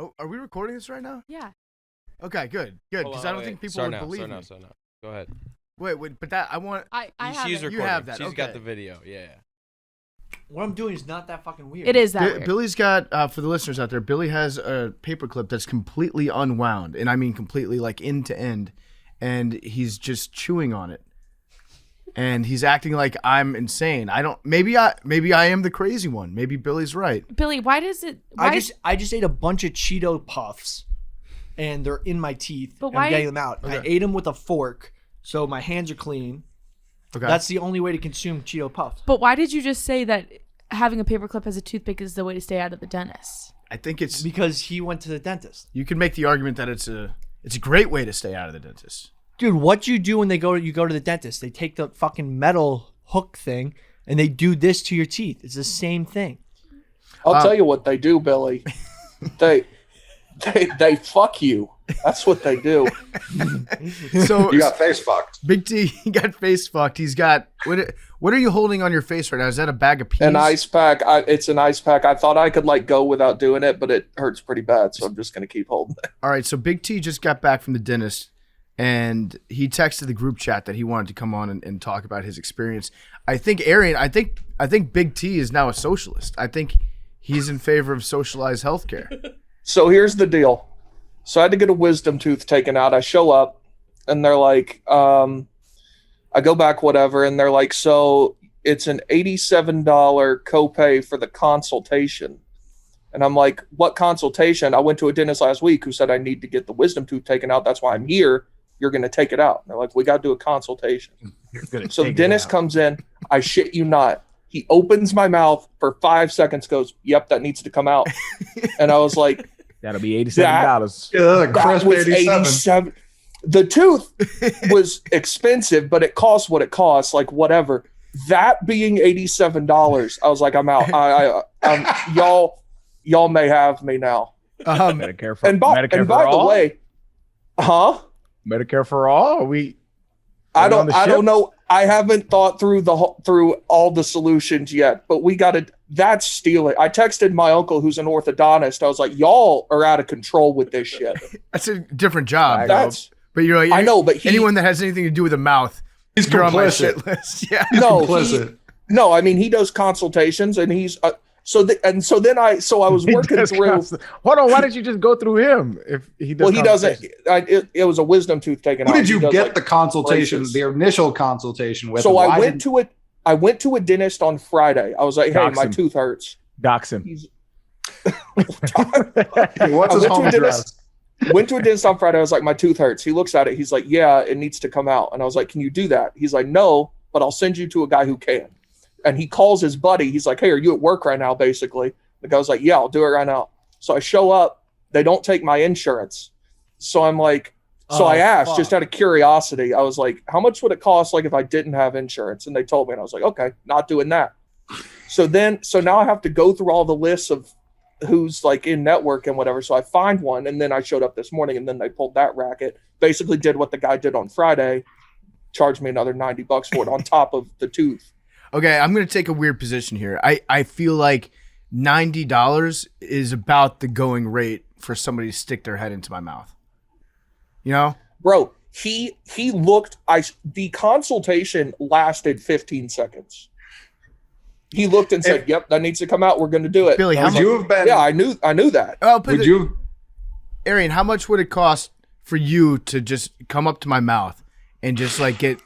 Oh, are we recording this right now? Yeah. Okay, good. Because I don't think people would believe me. So go ahead. Wait, but that I want. I have She's it. recording. You have that. She's Okay. got the video. Yeah. What I'm doing is not that fucking weird. It is that weird. Billy's got for the listeners out there. Billy has a paperclip that's completely unwound, and I mean completely, like end to end, and he's just chewing on it, and he's acting like I'm insane. I don't. Maybe I am the crazy one. Maybe Billy's right. Billy, why does it? I just ate a bunch of Cheeto puffs, and they're in my teeth. But and why- I'm getting them out. Okay. I ate them with a fork, so my hands are clean. Okay. That's the only way to consume Cheeto puffs. But why did you just say that having a paperclip as a toothpick is the way to stay out of the dentist? I think it's. Because he went to the dentist. You can make the argument that it's a great way to stay out of the dentist. Dude, what you do when you go to the dentist? They take the fucking metal hook thing and they do this to your teeth. It's the same thing. I'll tell you what they do, Billy. They fuck you. That's what they do. So You got face fucked. Big T, he got face fucked. He's got what are you holding on your face right now? Is that a bag of peas? An ice pack. It's an ice pack. I thought I could go without doing it, but it hurts pretty bad, so I'm just gonna keep holding it. All right, so Big T just got back from the dentist, and he texted the group chat that he wanted to come on and talk about his experience. I think Arian, I think Big T is now a socialist. I think he's in favor of socialized healthcare. So here's the deal. So I had to get a wisdom tooth taken out. I show up, and they're like, I go back, whatever, and they're like, so it's an $87 copay for the consultation. And I'm like, what consultation? I went to a dentist last week who said I need to get the wisdom tooth taken out. That's why I'm here. You're going to take it out. And they're like, we got to do a consultation. So the dentist comes in. I shit you not. He opens my mouth for 5 seconds, goes, yep, that needs to come out. And I was like, That'll be $87. Yeah, that crisp was 87. 87. The tooth was expensive, but it cost what it cost, like whatever. That being $87, I was like, I'm out. Y'all may have me now. Medicare for And by all? the way, huh? Medicare for all? Are we? I on the don't ship? know. I haven't thought through through all the solutions yet, but we got to. That's stealing. I texted my uncle who's an orthodontist. I was like, y'all are out of control with this shit. That's a different job. That's but you're like, I know, but anyone that has anything to do with a mouth, He's you're on my complicit. shit list. Yeah. Complicit. No, I mean he does consultations, and he's so then I was He working does through. consult- Hold on, why did you just go through him if he does? Well, he doesn't. consultations? It was a wisdom tooth taken Who out. did you He does, get like, the consultation, braces. the initial consultation with? So Why I went did- to a dentist on Friday. I was like, hey, Dox my him. tooth hurts. Dox him. He's Hey, what's his I home went to a address? Went to a dentist on Friday. I was like, my tooth hurts. He looks at it. He's like, yeah, it needs to come out. And I was like, can you do that? He's like, no, but I'll send you to a guy who can. And he calls his buddy. He's like, hey, are you at work right now? Basically, the guy was like, yeah, I'll do it right now. So I show up. They don't take my insurance. So I'm like, I asked just out of curiosity. I was like, how much would it cost like if I didn't have insurance? And they told me, and I was like, okay, not doing that. So now I have to go through all the lists of who's like in network and whatever. So I find one, and then I showed up this morning, and then they pulled that racket. Basically did what the guy did on Friday, charged me another $90 for it on top of the tooth. Okay, I'm going to take a weird position here. I feel like $90 is about the going rate for somebody to stick their head into my mouth. You know? Bro, he looked. The consultation lasted 15 seconds. He looked and said, "Yep, that needs to come out. We're going to do it." Billy, how Would much? you have been? Yeah, I knew that. Oh, Would you? Arian, how much would it cost for you to just come up to my mouth and just like get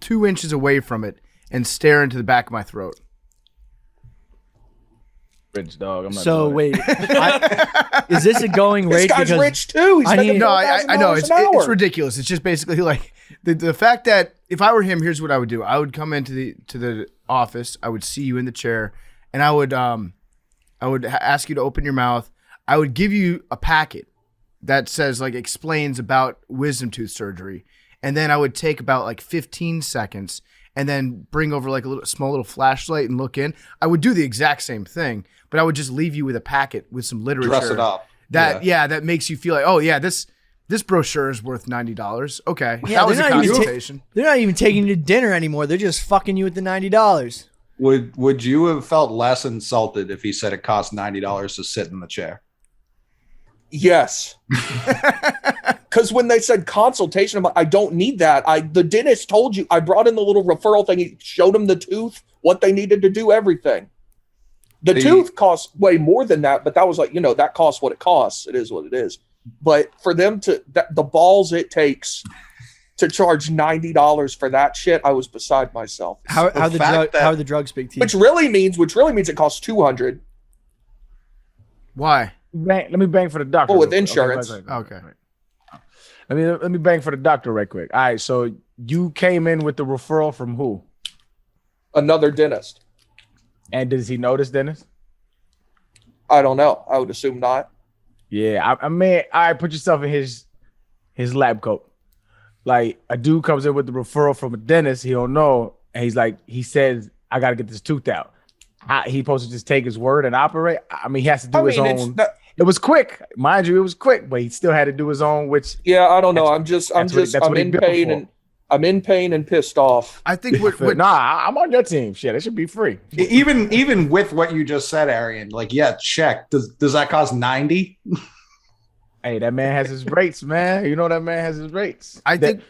2 inches away from it and stare into the back of my throat? Rich dog. I'm not So doing it. wait, is this a going This rate? guy's Because rich too. He's I making need- No, I know $4,000 it's an hour. ridiculous. It's just basically like the fact that if I were him, here's what I would do. I would come into the office. I would see you in the chair, and I would ask you to open your mouth. I would give you a packet that says like explains about wisdom tooth surgery, and then I would take about like 15 seconds and then bring over like a small little flashlight and look in. I would do the exact same thing, but I would just leave you with a packet with some literature. Dress it up. That makes you feel like, oh yeah, this brochure is worth $90. Okay, Yeah, that was a they're not even consultation. they're not even taking you to dinner anymore. They're just fucking you with the $90. Would you have felt less insulted if he said it cost $90 to sit in the chair? Yes. Because when they said consultation, I'm like, I don't need that. The dentist told you. I brought in the little referral thing. He showed them the tooth, what they needed to do, everything. The tooth costs way more than that, but that was like, that costs what it costs. It is what it is. But for them the balls it takes to charge $90 for that shit, I was beside myself. How are the drugs big teeth? Which really means it costs $200. Why? Let me bang for the doctor. Well, with real quick. insurance. Okay. Let me bang for the doctor right quick. All right, so you came in with the referral from who? Another dentist. And does he know this dentist? I don't know. I would assume not. Yeah, I mean, all right, put yourself in his lab coat. Like, a dude comes in with the referral from a dentist, he don't know, and he says, I got to get this tooth out. He supposed to just take his word and operate? I mean, he has to do his own. It was quick. Mind you, it was quick, but he still had to do his own, which... Yeah, I don't know. I'm in pain I'm in pain and pissed off. I think I'm on your team. Shit, it should be free. Even with what you just said, Arian, like, yeah, check. Does that cost 90? Hey, that man has his rates, man. You know that man has his rates. I think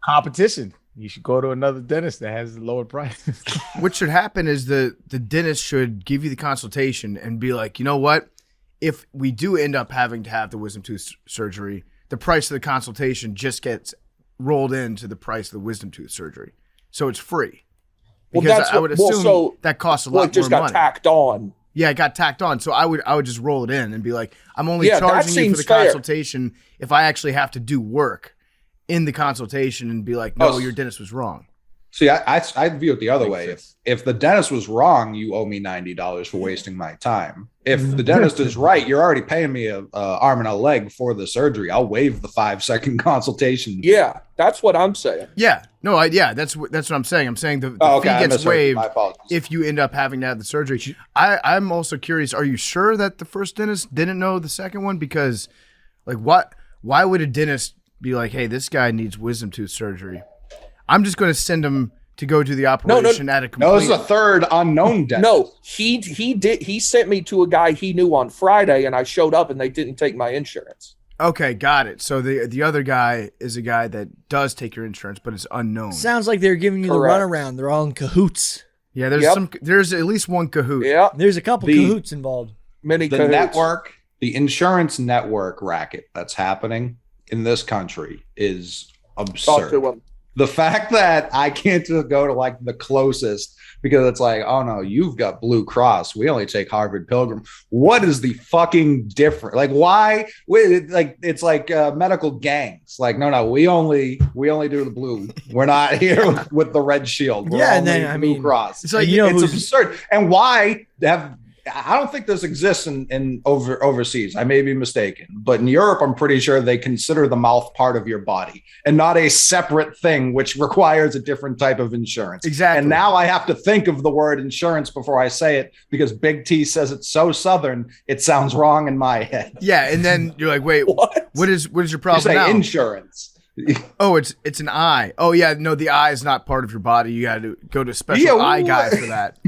competition. You should go to another dentist that has lower prices. What should happen is the dentist should give you the consultation and be like, you know what? If we do end up having to have the wisdom tooth surgery, the price of the consultation just gets rolled into the price of the wisdom tooth surgery. So it's free. Because I would assume that costs a lot more money. It just got tacked on. Yeah, it got tacked on. So I would just roll it in and be like, I'm only charging you for the consultation if I actually have to do work in the consultation, and be like, no, your dentist was wrong. See, I view it the other way. If the dentist was wrong, you owe me $90 for wasting my time. If the dentist is right, you're already paying me a arm and a leg for the surgery. I'll waive the 5-second consultation. Yeah, that's what I'm saying. Yeah, no, that's what I'm saying. I'm saying the fee gets waived if you end up having to have the surgery. I'm also curious. Are you sure that the first dentist didn't know the second one? Because, like, why would a dentist be like, hey, this guy needs wisdom tooth surgery? I'm just going to send him to go do the operation at a complete... No, this is a third unknown dentist. No, he sent me to a guy he knew on Friday, and I showed up, and they didn't take my insurance. Okay, got it. So the other guy is a guy that does take your insurance, but it's unknown. Sounds like they're giving you the runaround. They're all in cahoots. Yeah, there's at least one cahoot. Yeah, there's a couple cahoots involved. Many the cahoots. The insurance network racket that's happening in this country is absurd. Talk to him. The fact that I can't just go to like the closest because it's like, oh no, you've got Blue Cross. We only take Harvard Pilgrim. What is the fucking difference? Like, why? Like, it's like medical gangs. Like, no, we only do the blue. We're not here with the red shield. We're and then Blue Cross. It's like, it's absurd. And why have? I don't think this exists in overseas. I may be mistaken, but in Europe, I'm pretty sure they consider the mouth part of your body and not a separate thing, which requires a different type of insurance. Exactly. And now I have to think of the word insurance before I say it because Big T says it's so Southern, it sounds wrong in my head. Yeah, and then you're like, wait, what is your problem you say now? Insurance. Oh, it's an eye. Oh yeah, no, the eye is not part of your body. You got to go to a special eye guy for that.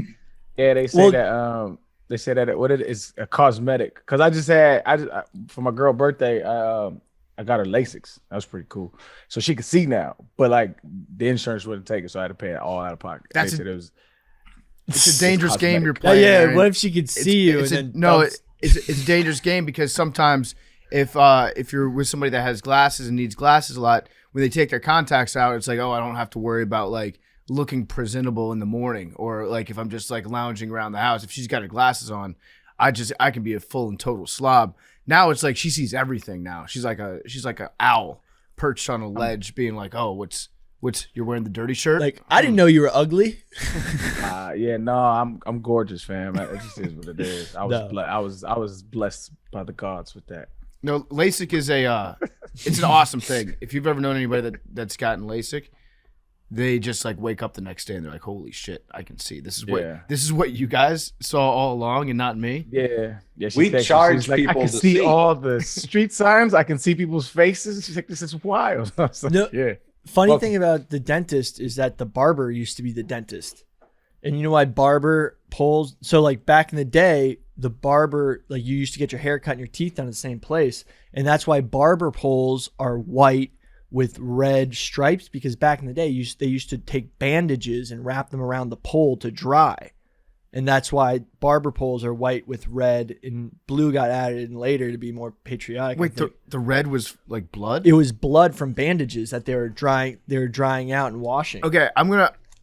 Yeah, they say that. They say that what it is a cosmetic. Because I just for my girl's birthday, I got her LASIK. That was pretty cool. So she could see now, but like the insurance wouldn't take it, so I had to pay it all out of pocket. It's a dangerous game you're playing. Yeah, Aaron. what if she could see you? It's a dangerous game because sometimes if you're with somebody that has glasses and needs glasses a lot, when they take their contacts out, it's like, oh, I don't have to worry about like looking presentable in the morning, or like if I'm just like lounging around the house, if she's got her glasses on, I can be a full and total slob. Now it's like she sees everything now. She's like a owl perched on a ledge being like, oh, what's you're wearing the dirty shirt? Like, I didn't know you were ugly. I'm gorgeous, fam. It just is what it is. I was blessed by the gods with that. No, LASIK is it's an awesome thing. If you've ever known anybody that's gotten LASIK, they just like wake up the next day and they're like, holy shit, I can see. This is what you guys saw all along and not me. Yeah. We charge like, people I can to see all the street signs. I can see people's faces. She's like, this is wild. I was like, no, yeah. Funny thing about the dentist is that the barber used to be the dentist. And you know why barber pulls? So like back in the day, the barber, like you used to get your hair cut and your teeth done in the same place. And that's why barber poles are white with red stripes, because back in the day, they used to take bandages and wrap them around the pole to dry. And that's why barber poles are white with red, and blue got added in later to be more patriotic. Wait, the red was like blood? It was blood from bandages that they were drying out and washing. Okay,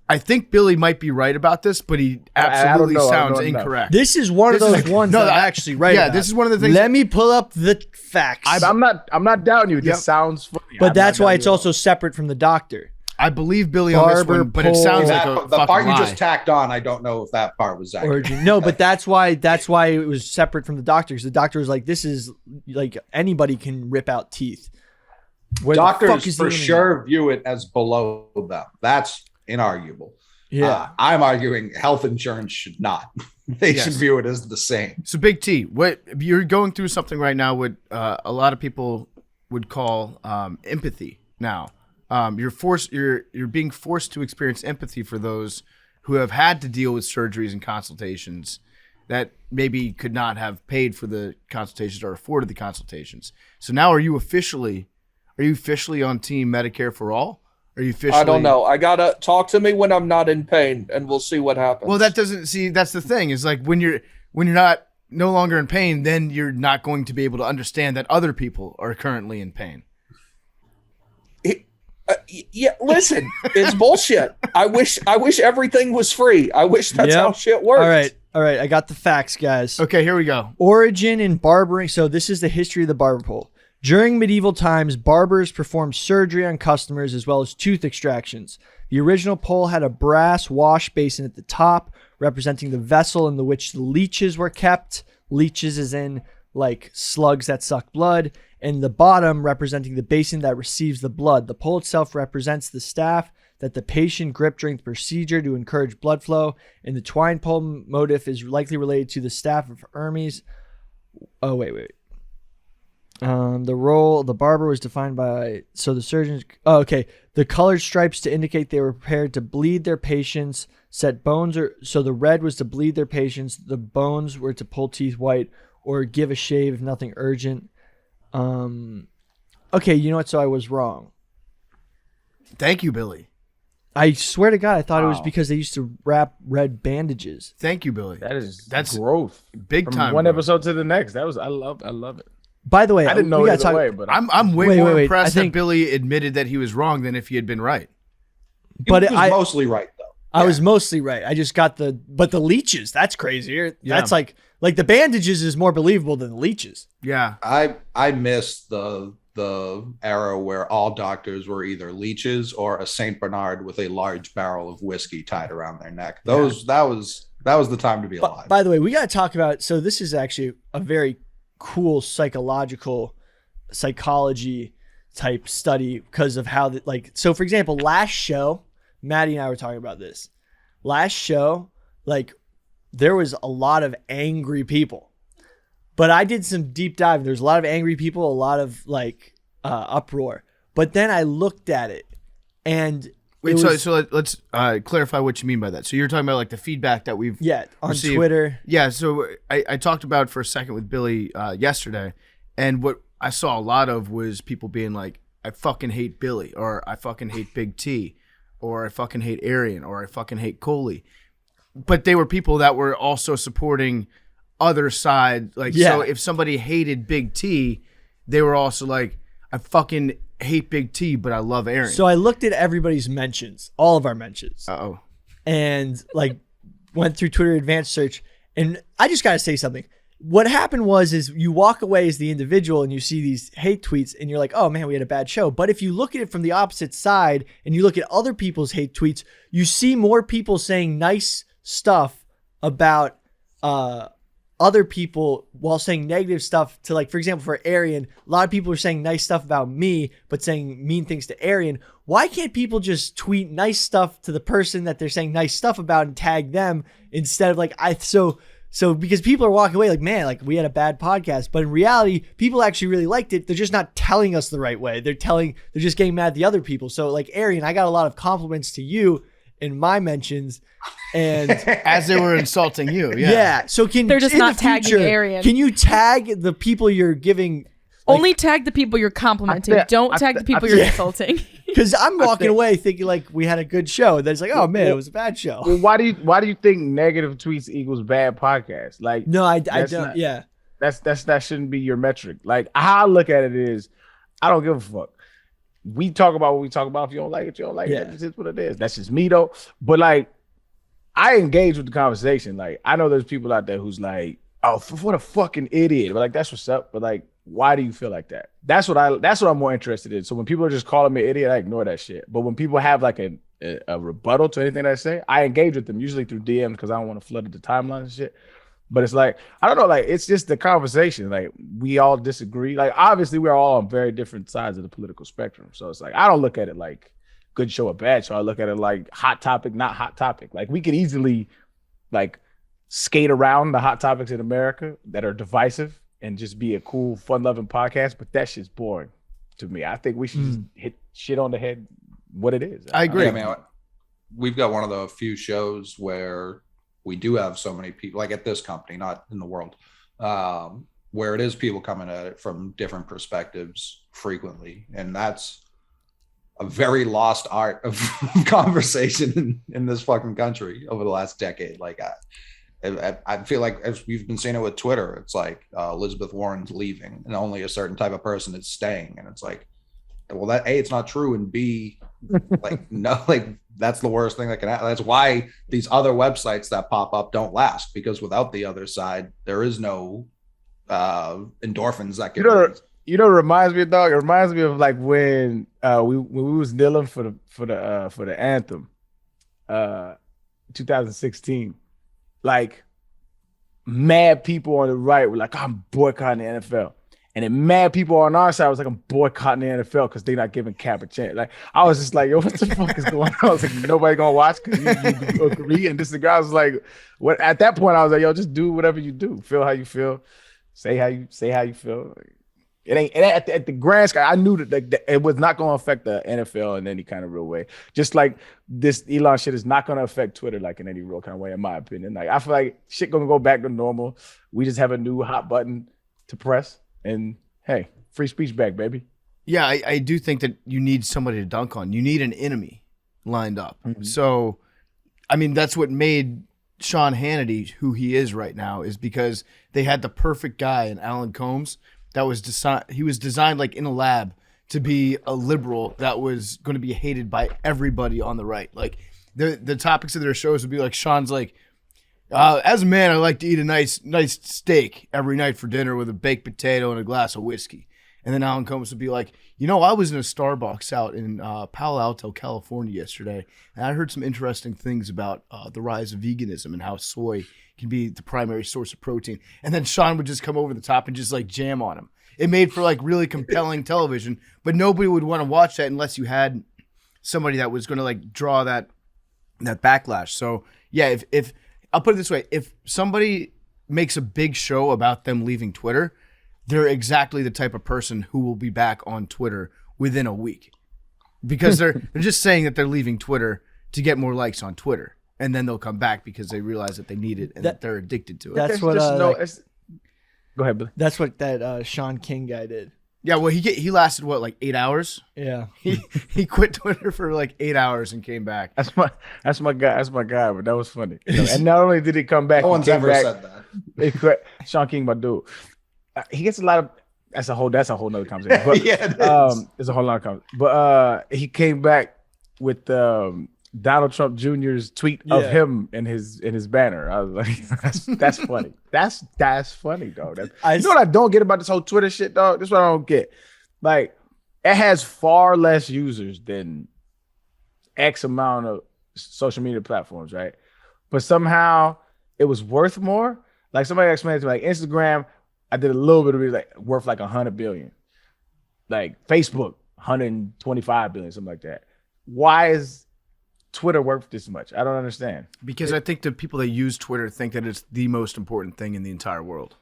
I think Billy might be right about this, but he absolutely sounds incorrect. This is one of those ones that I'm actually right about. Yeah, this is one of the things. Let me pull up the facts. I'm not doubting you. This sounds funny. But that's why it's also separate from the doctor. I believe Billy on this one, but it sounds like a the fucking part lie. you just tacked on. I don't know if that part was accurate. Origin. No, but that's why it was separate from the doctor. Because the doctor was like, "This is like anybody can rip out teeth." Where Doctors for sure view it as below them. That's inarguable. Yeah, I'm arguing health insurance should not. They should view it as the same. So Big T, what you're going through something right now what a lot of people would call empathy now. You're being forced to experience empathy for those who have had to deal with surgeries and consultations that maybe could not have paid for the consultations or afforded the consultations. So now are you officially on Team Medicare for All? Are you officially? I don't know. I gotta talk to me when I'm not in pain, and we'll see what happens. Well, that's the thing is like when you're not no longer in pain, then you're not going to be able to understand that other people are currently in pain. Yeah, listen, it's bullshit. I wish everything was free. I wish that's how shit works. All right. I got the facts, guys. Okay, here we go. Origin in barbering. So this is the history of the barber pole. During medieval times, barbers performed surgery on customers as well as tooth extractions. The original pole had a brass wash basin at the top, representing the vessel in which the leeches were kept. Leeches is in like slugs that suck blood. And the bottom representing the basin that receives the blood. The pole itself represents the staff that the patient gripped during the procedure to encourage blood flow. And the twine pole motif is likely related to the staff of Hermes. Oh, wait. The role of the barber was defined by, so the surgeons, the colored stripes to indicate they were prepared to bleed their patients, set bones, so the red was to bleed their patients, the bones were to pull teeth white or give a shave if nothing urgent. Okay, you know what? So I was wrong. Thank you, Billy. I swear to God, I thought it was because they used to wrap red bandages. Thank you, Billy. That's growth. Big From time. One growth. episode to the next. I love it. By the way, I didn't know either way, but I'm way more wait. impressed I think- that Billy admitted that he was wrong than if he had been right. But He was I mostly right though. I was mostly right. I just got the leeches. That's crazier. Yeah. That's like the bandages is more believable than the leeches. Yeah. I missed the era where all doctors were either leeches or a Saint Bernard with a large barrel of whiskey tied around their neck. That was the time to be alive. By the way, we got to talk about. So this is actually a very cool psychology type study because of how so for example, last show, Maddie and I were talking about this. Last show, there was a lot of angry people. But I did some deep dive. There's a lot of angry people, a lot of uproar. But then I looked at it and Wait, so let's clarify what you mean by that. So you're talking about the feedback that we've on received. Twitter. Yeah, so I talked about it for a second with Billy yesterday, and what I saw a lot of was people being like, I fucking hate Billy, or I fucking hate Big T, or I fucking hate Arian, or I fucking hate Coley. But they were people that were also supporting other side. So if somebody hated Big T, they were also like, I fucking hate Big T, but I love Arian. So I looked at everybody's mentions, all of our mentions. Uh-oh. And went through Twitter advanced search. And I just got to say something. What happened is you walk away as the individual and you see these hate tweets and you're like, oh man, we had a bad show. But if you look at it from the opposite side and you look at other people's hate tweets, you see more people saying nice stuff about other people while saying negative stuff to for example, for Arian, a lot of people are saying nice stuff about me, but saying mean things to Arian. Why can't people just tweet nice stuff to the person that they're saying nice stuff about and tag them instead of so because people are walking away man, we had a bad podcast, but in reality, people actually really liked it. They're just not telling us the right way. They're just getting mad at the other people. So Arian, I got a lot of compliments to you in my mentions, and As they were insulting you. Yeah. yeah. So They're just in not the tagging future, Arian. Can you tag the people you're giving? Only tag the people you're complimenting. Don't tag the people you're insulting. Because I'm walking away thinking like we had a good show. Then it's like, oh man, it was a bad show. Well, why do you think negative tweets equals bad podcast? Like, No, I That's don't. not- Yeah. that shouldn't be your metric. Like, how I look at it is, I don't give a fuck. We talk about what we talk about. If you don't like it, you don't like Yeah. it. That's just what it is. That's just me though. But like, I engage with the conversation. Like, I know there's people out there who's like, oh, what a fucking idiot. But like, that's what's up. But like, why do you feel like that? That's what I'm more interested in. So when people are just calling me an idiot, I ignore that shit. But when people have like a rebuttal to anything I say, I engage with them usually through DMs because I don't want to flood the timeline and shit. But it's like, I don't know, like it's just the conversation. Like we all disagree. Like obviously we're all on very different sides of the political spectrum. So it's like, I don't look at it like good show or bad show. I look at it like hot topic, not hot topic. Like we could easily like skate around the hot topics in America that are divisive and just be a cool, fun-loving podcast, but that shit's boring to me. I think we should just hit shit on the head what it is. I agree. Yeah, I mean, we've got one of the few shows where we do have so many people, like at this company, not in the world, where it is people coming at it from different perspectives frequently. And that's a very lost art of conversation in this fucking country over the last decade. Like, I feel like, as we've been seeing it with Twitter, it's like Elizabeth Warren's leaving and only a certain type of person is staying. And it's like, well, that A, it's not true. And B, like, no, like that's the worst thing that can happen. That's why these other websites that pop up don't last, because without the other side, there is no endorphins that can. You know, it reminds me, dog. It reminds me of like when we was kneeling for the anthem, 2016. Like, mad people on the right were like, I'm boycotting the NFL. And then mad people on our side was like, I'm boycotting the NFL because they're not giving Cap a chance. Like, I was just like, yo, what the fuck is going on? I was like, nobody gonna watch because you agree and disagree. I was like, what? At that point, I was like, yo, just do whatever you do. Feel how you feel. Say how you feel. It ain't at the grand scale. I knew that it was not going to affect the NFL in any kind of real way. Just like this Elon shit is not going to affect Twitter like in any real kind of way, in my opinion. Like I feel like shit going to go back to normal. We just have a new hot button to press, and hey, free speech back, baby. Yeah, I do think that you need somebody to dunk on. You need an enemy lined up. Mm-hmm. So, I mean, that's what made Sean Hannity who he is right now, is because they had the perfect guy in Alan Combs. That was he was designed like in a lab to be a liberal that was going to be hated by everybody on the right. Like the topics of their shows would be like, Sean's like, as a man, I like to eat a nice steak every night for dinner with a baked potato and a glass of whiskey. And then Alan Combs would be like, I was in a Starbucks out in Palo Alto, California yesterday, and I heard some interesting things about the rise of veganism and how soy can be the primary source of protein. And then Sean would just come over the top and just like jam on him. It made for like really compelling television, but nobody would want to watch that unless you had somebody that was going to like draw that backlash. So yeah, if I'll put it this way, if somebody makes a big show about them leaving Twitter, they're exactly the type of person who will be back on Twitter within a week, because they're just saying that they're leaving Twitter to get more likes on Twitter, and then they'll come back because they realize that they need it and that they're addicted to it. That's what. Go ahead, Billy. That's what that Sean King guy did. Yeah, well, he lasted what, like 8 hours? Yeah, he quit Twitter for like 8 hours and came back. That's my guy. But that was funny. And not only did he come back, No one's ever said that. Sean King, my dude. He gets a lot of. That's a whole nother conversation. But, Yeah, it is. It's a whole lot of conversation. But he came back with Donald Trump Jr.'s tweet of him in his banner. I was like, that's funny. That's funny, dog. You know what I don't get about this whole Twitter shit, dog? This is what I don't get. Like, it has far less users than X amount of social media platforms, right? But somehow it was worth more. Like, somebody explained to me, like, Instagram, I did a little bit of it, like worth like 100 billion. Like Facebook, 125 billion, something like that. Why is Twitter worth this much? I don't understand. Because I think the people that use Twitter think that it's the most important thing in the entire world.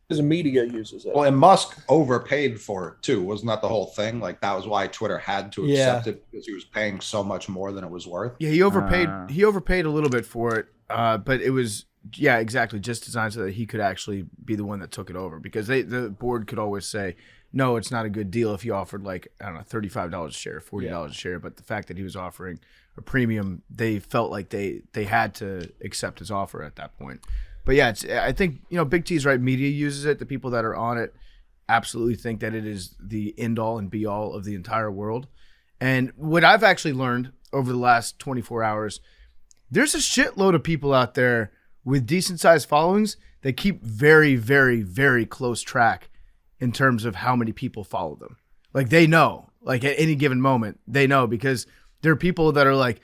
His media uses it. Well, and Musk overpaid for it too. Wasn't that the whole thing? Like that was why Twitter had to accept it, because he was paying so much more than it was worth. Yeah, he overpaid. He overpaid a little bit for it, but it was exactly just designed so that he could actually be the one that took it over, because the board could always say, no, it's not a good deal if you offered like, I don't know, $35 a share, $40 a share. But the fact that he was offering a premium, they felt like they had to accept his offer at that point. But yeah, I think, Big T's right. Media uses it. The people that are on it absolutely think that it is the end all and be all of the entire world. And what I've actually learned over the last 24 hours, there's a shitload of people out there with decent sized followings that keep very, very, very close track in terms of how many people follow them. Like they know, like at any given moment, they know, because there are people that are like,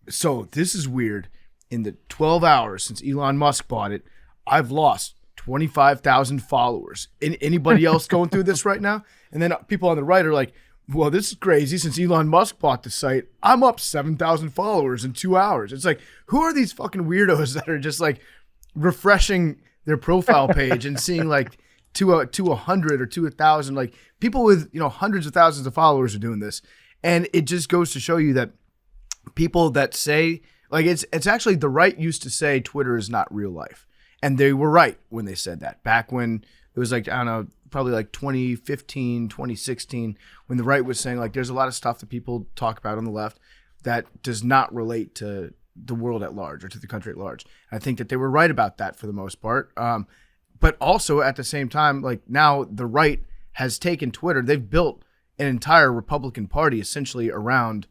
so this is weird. In the 12 hours since Elon Musk bought it, I've lost 25,000 followers. Anybody else going through this right now? And then people on the right are like, well, this is crazy. Since Elon Musk bought the site, I'm up 7,000 followers in 2 hours. It's like, who are these fucking weirdos that are just like refreshing their profile page and seeing like to 100 or to 1,000, like people with, hundreds of thousands of followers are doing this. And it just goes to show you that people that say, like, it's actually, the right used to say Twitter is not real life. And they were right when they said that. Back when it was like, I don't know, probably like 2015, 2016, when the right was saying like, there's a lot of stuff that people talk about on the left that does not relate to the world at large or to the country at large. I think that they were right about that for the most part. But also at the same time, like now the right has taken Twitter. They've built an entire Republican Party essentially around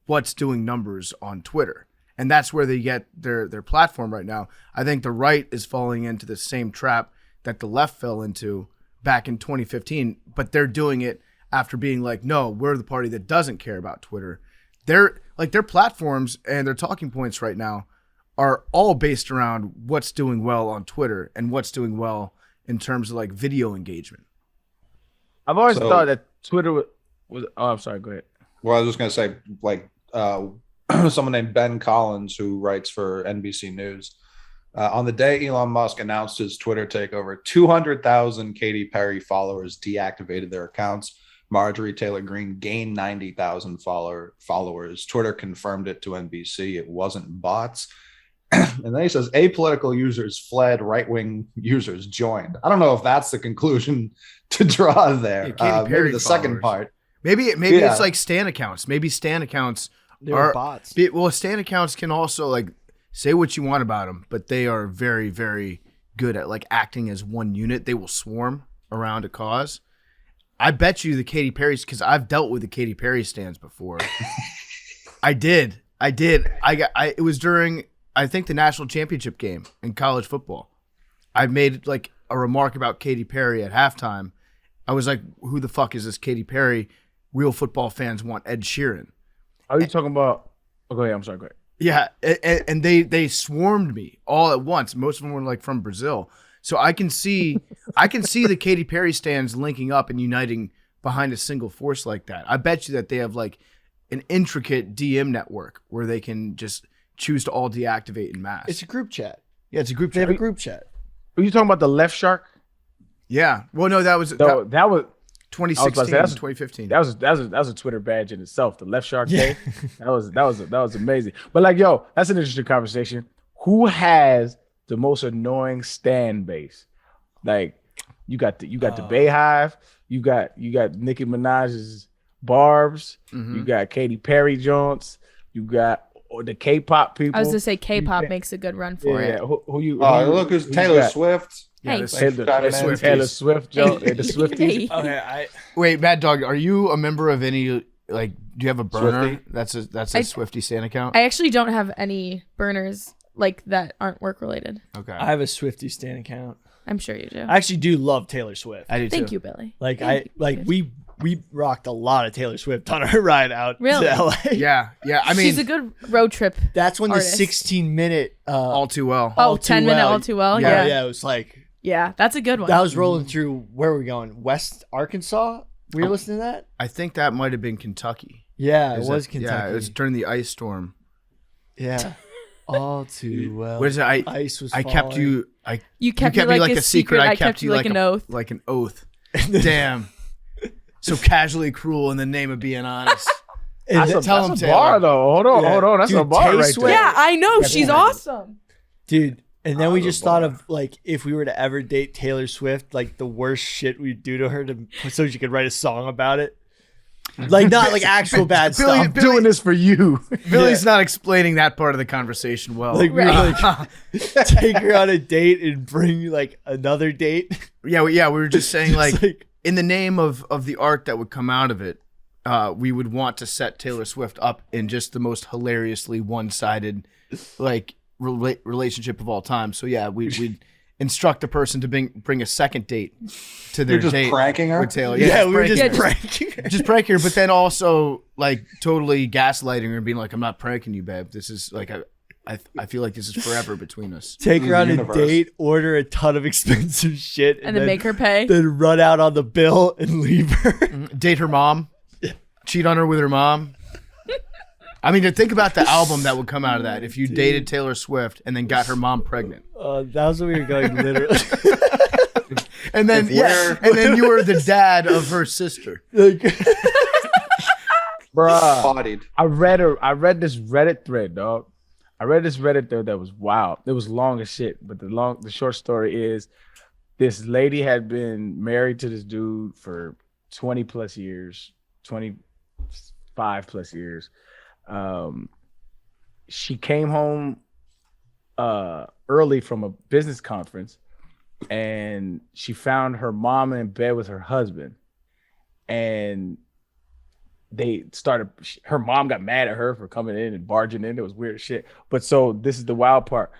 what's doing numbers on Twitter. And that's where they get their platform right now. I think the right is falling into the same trap that the left fell into back in 2015, but they're doing it after being like, no, we're the party that doesn't care about Twitter. They're like, their platforms and their talking points right now are all based around what's doing well on Twitter and what's doing well in terms of like video engagement. I've always thought that Twitter was oh, I'm sorry, go ahead. Well, I was just going to say, like, someone named Ben Collins, who writes for NBC News, on the day Elon Musk announced his Twitter takeover, 200,000 Katy Perry followers deactivated their accounts. Marjorie Taylor Greene gained 90,000 followers. Twitter confirmed it to NBC. It wasn't bots. And then he says apolitical users fled, right-wing users joined. I don't know if that's the conclusion to draw there. Maybe the second part. Maybe it's like Stan accounts. Maybe Stan accounts are bots. Well, Stan accounts can also like say what you want about them, but they are very, very good at like acting as one unit. They will swarm around a cause. I bet you the Katy Perry's, because I've dealt with the Katy Perry stands before. I did. It was during, I think, the national championship game in college football. I made like a remark about Katy Perry at halftime. I was like, who the fuck is this Katy Perry? Real football fans want Ed Sheeran. Are you talking about? Oh, go ahead. I'm sorry. Go ahead. Yeah, and they swarmed me all at once. Most of them were like from Brazil, so I can see the Katy Perry stands linking up and uniting behind a single force like that. I bet you that they have like an intricate DM network where they can just choose to all deactivate in mass. It's a group chat. Yeah, it's a group They chat. have a group chat. Are you talking about the left shark? Yeah. Well, no, that was So that was 2016, that's- 2015. that was a Twitter badge in itself. The left shark day. That was amazing. But like, yo, that's an interesting conversation. Who has the most annoying stan base? Like, you got the Bayhive. You got Nicki Minaj's Barbs. Mhm. You got Katy Perry joints. You got the K-pop people. I was gonna say K-pop makes a good run for yeah. it. Who you? Look, who's Taylor Swift. Hey, the Taylor Swift, Joe, the Swifties. Okay, Wait, Mad Dog, are you a member of any, like, do you have a burner? Swiftie? That's a Swiftie Stan account? I actually don't have any burners like that aren't work related. Okay. I have a Swiftie Stan account. I'm sure you do. I actually do love Taylor Swift. I do too. Thank you, Billy. Like Thank you. we rocked a lot of Taylor Swift on our ride out Really? to LA. Yeah. I mean, She's a good road trip. That's when Artist. the 16-minute all too well. Oh, 10-minute all too well. Yeah, Yeah. it was like Yeah, that's a good one. that was rolling through. Where were we going? West Arkansas. We were listening to that. I think that might have been Kentucky. Yeah, it Is was it- Kentucky. Yeah, it was during the ice storm. Yeah. All too well. What is it? Ice was I kept falling. you. You kept me like a secret. I kept you like an oath. Like an oath. Damn. So casually cruel in the name of being honest. Tell him, a bar though. Hold on. That's Dude, a bar right Tay there. Yeah, I know. She's awesome. Dude. And then we just thought of like if we were to ever date Taylor Swift, like the worst shit we'd do to her so she could write a song about it. Like not like actual bad stuff. I'm doing this for you. Billy's not explaining that part of the conversation well. Like we were like take her on a date and bring like another date. Yeah, we were just saying Just like in the name of the art that would come out of it, we would want to set Taylor Swift up in just the most hilariously one-sided like relationship of all time. So yeah, we'd instruct the person to bring a second date to their You're just date pranking her? with Taylor. Yeah, we were pranking just her. pranking her. Just pranking her, but then also like totally gaslighting her and being like, "I'm not pranking you, babe. This is like I feel like this is forever between us." Take her on Universe. a date, order a ton of expensive shit, And then make her pay. Then run out on the bill and leave her. Date her mom, cheat on her with her mom. I mean, to think about the album that would come out of that if you dated Taylor Swift and then got her mom pregnant. That was what we were going literally. And then and then you were the dad of her sister. Like, Bruh. Bodied. I read this Reddit thread, dog. I read this Reddit thread that was wild. It was long as shit, but the short story is this lady had been married to this dude for 20 plus years, 25 plus years. She came home early from a business conference and she found her mom in bed with her husband, and they started, her mom got mad at her for coming in and barging in. It was weird shit. But so this is the wild part.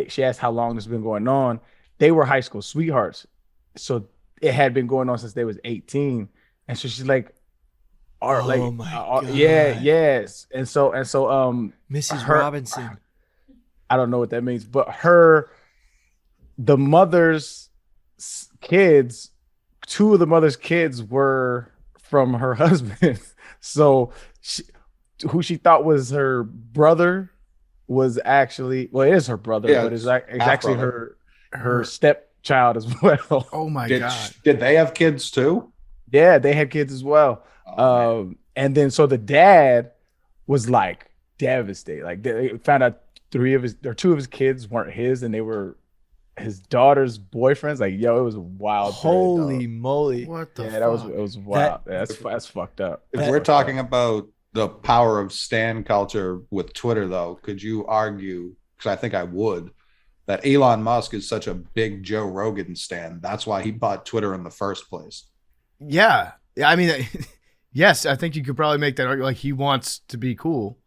She asked how long this has been going on. They were high school sweethearts. So it had been going on since they was 18. And so she's like, oh my God. Yeah, yes. And so Mrs. Robinson. I don't know what that means, but the mother's kids, two of the mother's kids were from her husband. So who she thought was her brother was actually, well, it is her brother, but it's actually her stepchild as well. Oh my God. Did they have kids too? Yeah, they had kids as well. And then so the dad was like devastated. Like they found out two of his kids weren't his, and they were his daughter's boyfriends. Like, yo, it was a wild. Holy moly! What the fuck? It was wild. That's fucked up. If we're talking about the power of stan culture with Twitter, though, could you argue, because I think I would, that Elon Musk is such a big Joe Rogan stan? That's why he bought Twitter in the first place. Yeah. I mean, yes, I think you could probably make that argument. Like, he wants to be cool.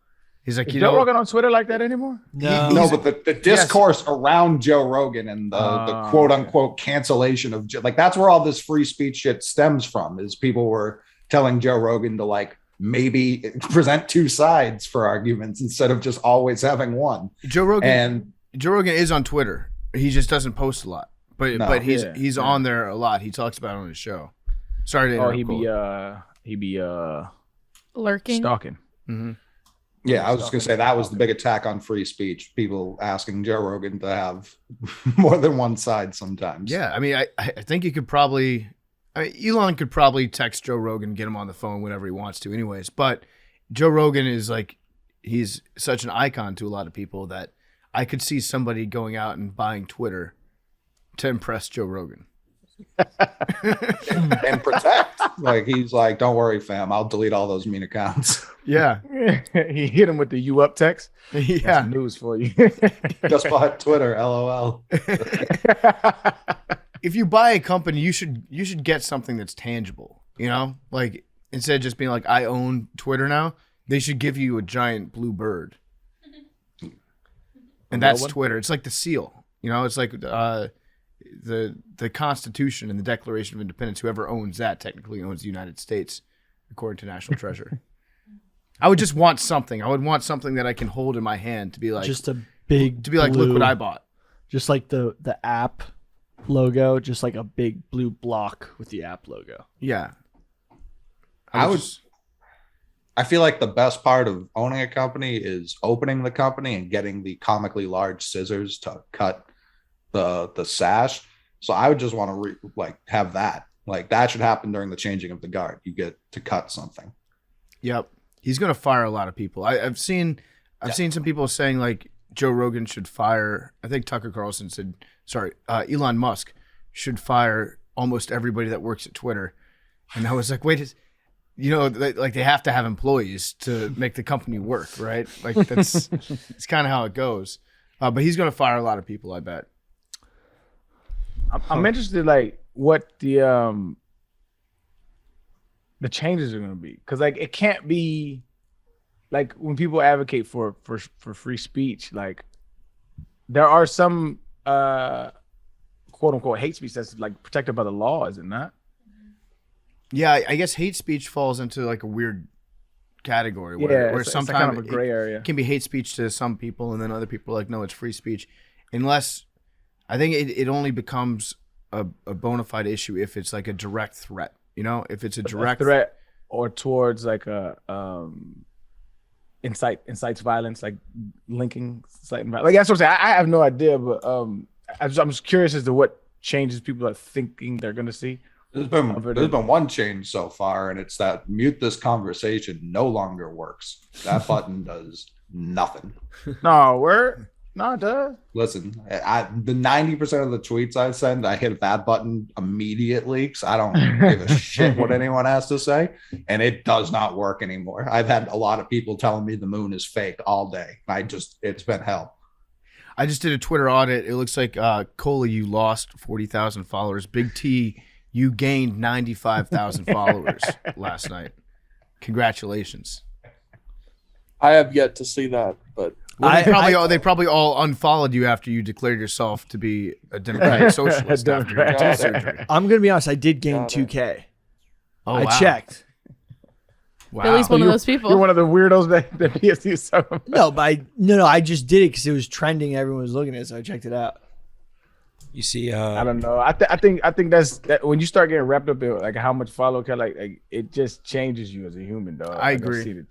He's like, Is Joe Rogan on Twitter like that anymore? No, but the discourse around Joe Rogan and the quote unquote cancellation of like, that's where all this free speech shit stems from, is people were telling Joe Rogan to like maybe present two sides for arguments instead of just always having one. Joe Rogan is on Twitter. He just doesn't post a lot, but he's on there a lot. He talks about it on his show. Sorry to interrupt. He be lurking, stalking. Mm-hmm. Yeah, I was just gonna say that was the big attack on free speech. People asking Joe Rogan to have more than one side sometimes. Yeah, I mean, I think you could probably, Elon could probably text Joe Rogan, get him on the phone whenever he wants to, anyways. But Joe Rogan is like, he's such an icon to a lot of people that I could see somebody going out and buying Twitter to impress Joe Rogan. And protect. Like, he's like, don't worry, fam, I'll delete all those mean accounts. Yeah. He hit him with the "you up" text. Yeah. That's news for you. Just bought Twitter, LOL. If you buy a company, you should get something that's tangible, you know? Like, instead of just being like, I own Twitter now, they should give you a giant blue bird. And that's Twitter. It's like the seal, you know? It's like the Constitution and the Declaration of Independence. Whoever owns that technically owns the United States, according to National Treasure. I would just want something. I would want something that I can hold in my hand to be like, just a big, to be like, look what I bought. Just like the app logo, just like a big blue block with the app logo. Yeah. I I feel like the best part of owning a company is opening the company and getting the comically large scissors to cut the sash. So I would just want to have that. Like that should happen during the changing of the guard. You get to cut something. Yep. He's going to fire a lot of people. I've seen some people saying like Joe Rogan should fire. I think Tucker Carlson said, Elon Musk should fire almost everybody that works at Twitter. And I was like, wait, like they have to have employees to make the company work, right? Like that's it's kind of how it goes. But he's going to fire a lot of people, I bet. I'm interested, like what the changes are going to be, because like it can't be like when people advocate for free speech, like there are some quote unquote hate speech that's like protected by the law, is it not? Yeah, I guess hate speech falls into like a weird category where sometimes kind of a gray area. It can be hate speech to some people, and then other people are like, no, it's free speech. Unless I think it only becomes a bona fide issue if it's like a direct threat. If it's a direct threat or towards like a incites violence, like linking inciting violence. Like that's what I'm saying. I have no idea, but I'm just curious as to what changes people are thinking they're going to see. There's been one change so far, and it's that mute this conversation no longer works. That button does nothing. No, it does. Listen, the 90% of the tweets I send, I hit that button immediately because I don't give a shit what anyone has to say, and it does not work anymore. I've had a lot of people telling me the moon is fake all day. It's been hell. I just did a Twitter audit. It looks like Cola, you lost 40,000 followers. Big T, you gained 95,000 followers last night. Congratulations. I have yet to see that, but they probably all unfollowed you after you declared yourself to be a Democratic socialist after your tooth surgery. I'm gonna be honest. I did gain 2K. Oh, I wow. checked. Wow. Billy's one of those people. You're one of the weirdos that PSD is talking about. No, but I just did it because it was trending. Everyone was looking at it, so I checked it out. You see, I don't know. I think that's that when you start getting wrapped up in like how much follow count, like it just changes you as a human, dog. I agree.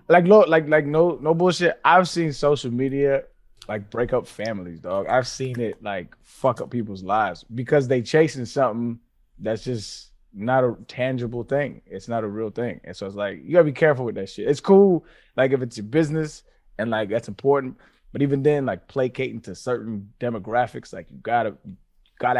No bullshit. I've seen social media like break up families, dog. I've seen it like fuck up people's lives because they chasing something that's just not a tangible thing. It's not a real thing. And so it's like you gotta be careful with that shit. It's cool, like if it's your business and like that's important. But even then, like placating to certain demographics, like you gotta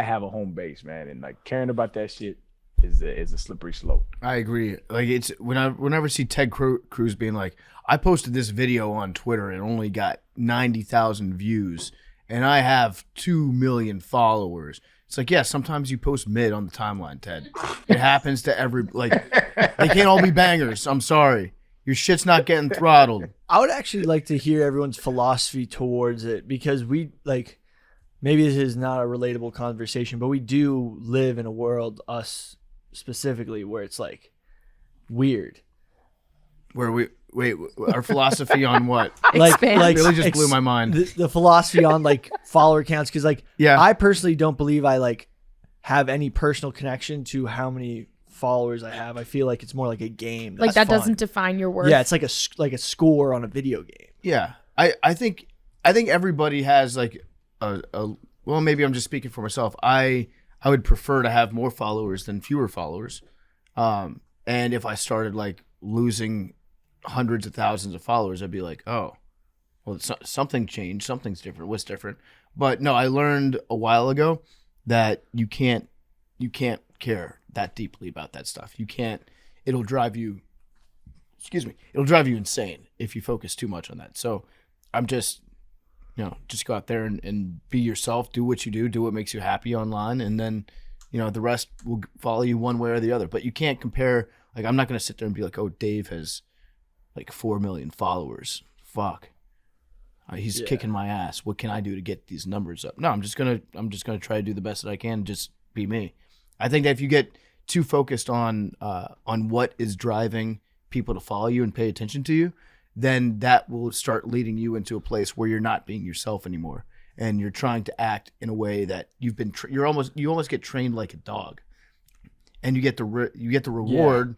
have a home base, man. And like caring about that shit is a slippery slope. I agree. Like it's whenever I see Ted Cruz being like, I posted this video on Twitter and only got 90,000 views, and I have 2 million followers. It's like, yeah, sometimes you post mid on the timeline, Ted. It happens to they can't all be bangers. I'm sorry. Your shit's not getting throttled. I would actually like to hear everyone's philosophy towards it because we like, maybe this is not a relatable conversation, but we do live in a world, us specifically, where it's like weird. Where our philosophy on what? Like Billy just blew my mind. The philosophy on like follower counts, because like I personally don't believe I like have any personal connection to how many followers I have. I feel like it's more like a game. Like that fun. doesn't define your worth. Yeah, it's like a score on a video game. Yeah, I think everybody has like a well, maybe I'm just speaking for myself. I would prefer to have more followers than fewer followers. And if I started like losing hundreds of thousands of followers, I'd be like, oh, well, something changed. Something's different. What's different? But no, I learned a while ago that you can't care that deeply about that stuff. You can't. It'll drive you insane if you focus too much on that. So I'm just go out there and be yourself, do what you do what makes you happy online, and then, the rest will follow you one way or the other. But you can't compare. Like, I'm not going to sit there and be like, oh, Dave has like 4 million followers. Fuck. He's kicking my ass. What can I do to get these numbers up? No, I'm just gonna try to do the best that I can. Just be me. I think that if you get too focused on what is driving people to follow you and pay attention to you, then that will start leading you into a place where you're not being yourself anymore, and you're trying to act in a way that you've been. You almost get trained like a dog, and you get the reward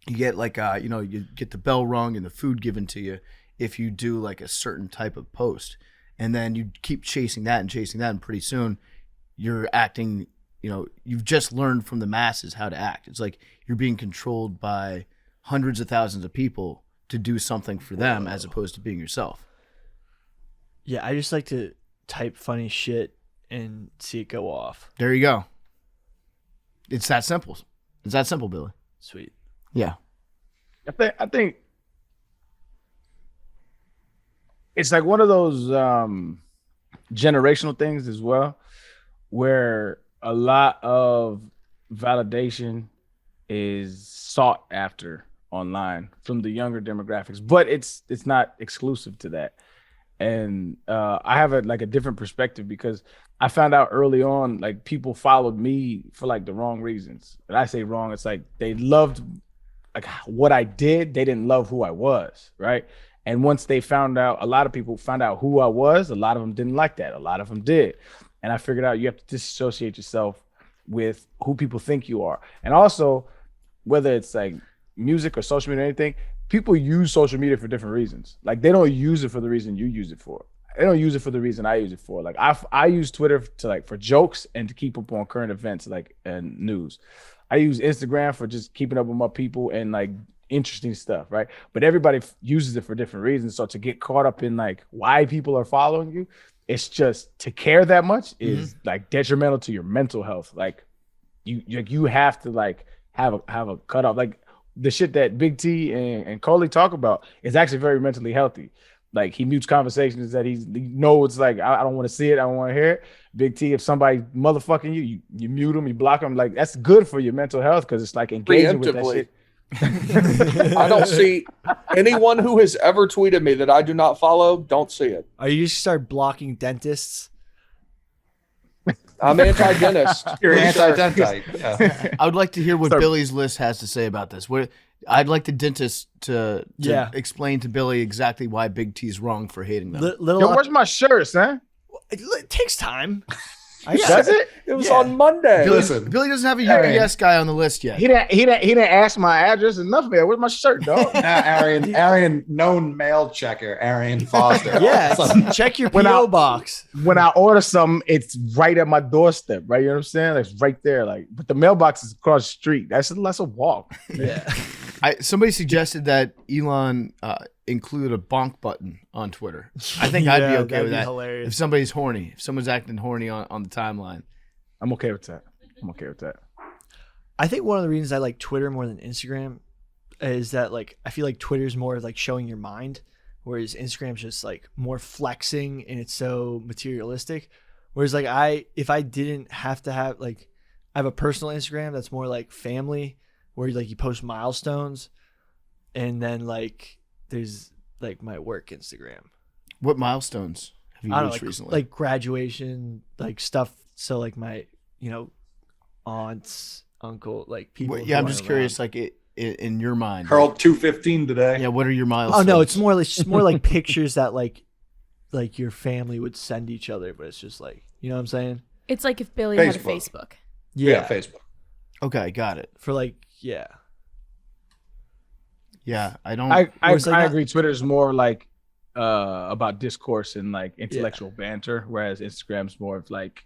you get like you get the bell rung and the food given to you if you do like a certain type of post, and then you keep chasing that, and pretty soon you're acting. You've just learned from the masses how to act. It's like you're being controlled by hundreds of thousands of people to do something for them as opposed to being yourself. Yeah, I just like to type funny shit and see it go off. There you go. It's that simple. It's that simple, Billy. Sweet. Yeah. I think it's like one of those generational things as well, where a lot of validation is sought after online from the younger demographics, but it's not exclusive to that. And I have a different perspective because I found out early on, like, people followed me for like the wrong reasons. And I say wrong, it's like they loved like what I did, they didn't love who I was, right? And once they found out, a lot of people found out who I was, a lot of them didn't like that, a lot of them did. And I figured out you have to disassociate yourself with who people think you are. And also, whether it's like music or social media or anything, people use social media for different reasons. Like, they don't use it for the reason you use it for. They don't use it for the reason I use it for. Like, I use Twitter to for jokes and to keep up on current events and news. I use Instagram for just keeping up with my people and like interesting stuff, right? But everybody uses it for different reasons. So to get caught up in like why people are following you, it's just to care that much is like detrimental to your mental health. Like you have to like have a cutoff. Like the shit that Big T and Coley talk about is actually very mentally healthy. Like, he mutes conversations that he knows, like, I don't want to see it, I don't want to hear it. Big T, if somebody motherfucking you mute them, you block them. Like, that's good for your mental health because it's like engaging with that shit. I don't see anyone who has ever tweeted me that I do not follow. Don't see it. Are you just start blocking dentists? I'm anti-dentist. You're anti-dentite. Yeah. I would like to hear what Billy's list has to say about this. I'd like the dentist to explain to Billy exactly why Big T's wrong for hating them. Yo, where's my shirt, son? It takes time. Does it? It was on Monday. Billy doesn't have a UPS guy on the list yet. He didn't ask my address enough, man. Where's my shirt, dog? Arian, known mail checker, Arian Foster. Yeah, check your PO box. When I order something, it's right at my doorstep, right? You know what I'm saying? Like, it's right there. Like, but the mailbox is across the street. That's a walk. Yeah. Somebody suggested that Elon include a bonk button on Twitter. I think I'd be okay with that. Hilarious. If somebody's horny, if someone's acting horny on the timeline. I'm okay with that. I think one of the reasons I like Twitter more than Instagram is that, like, I feel like Twitter's more of like showing your mind, whereas Instagram's just like more flexing and it's so materialistic. Whereas like if I didn't have to have, like, I have a personal Instagram that's more like family, where like you post milestones, and then like there's like my work Instagram. What milestones have you reached recently? Like graduation, like stuff. So like my, aunts, uncle, like people. I'm just curious, like in your mind. Hurled 215 today. Yeah, what are your milestones? Oh no, it's more like pictures that like your family would send each other, but it's just like, you know what I'm saying? It's like if Billy had a Facebook. Facebook. Yeah, Facebook. Okay, got it. For like, yeah. Yeah, I don't. I agree. Twitter's more like about discourse and like intellectual banter, whereas Instagram's more of like,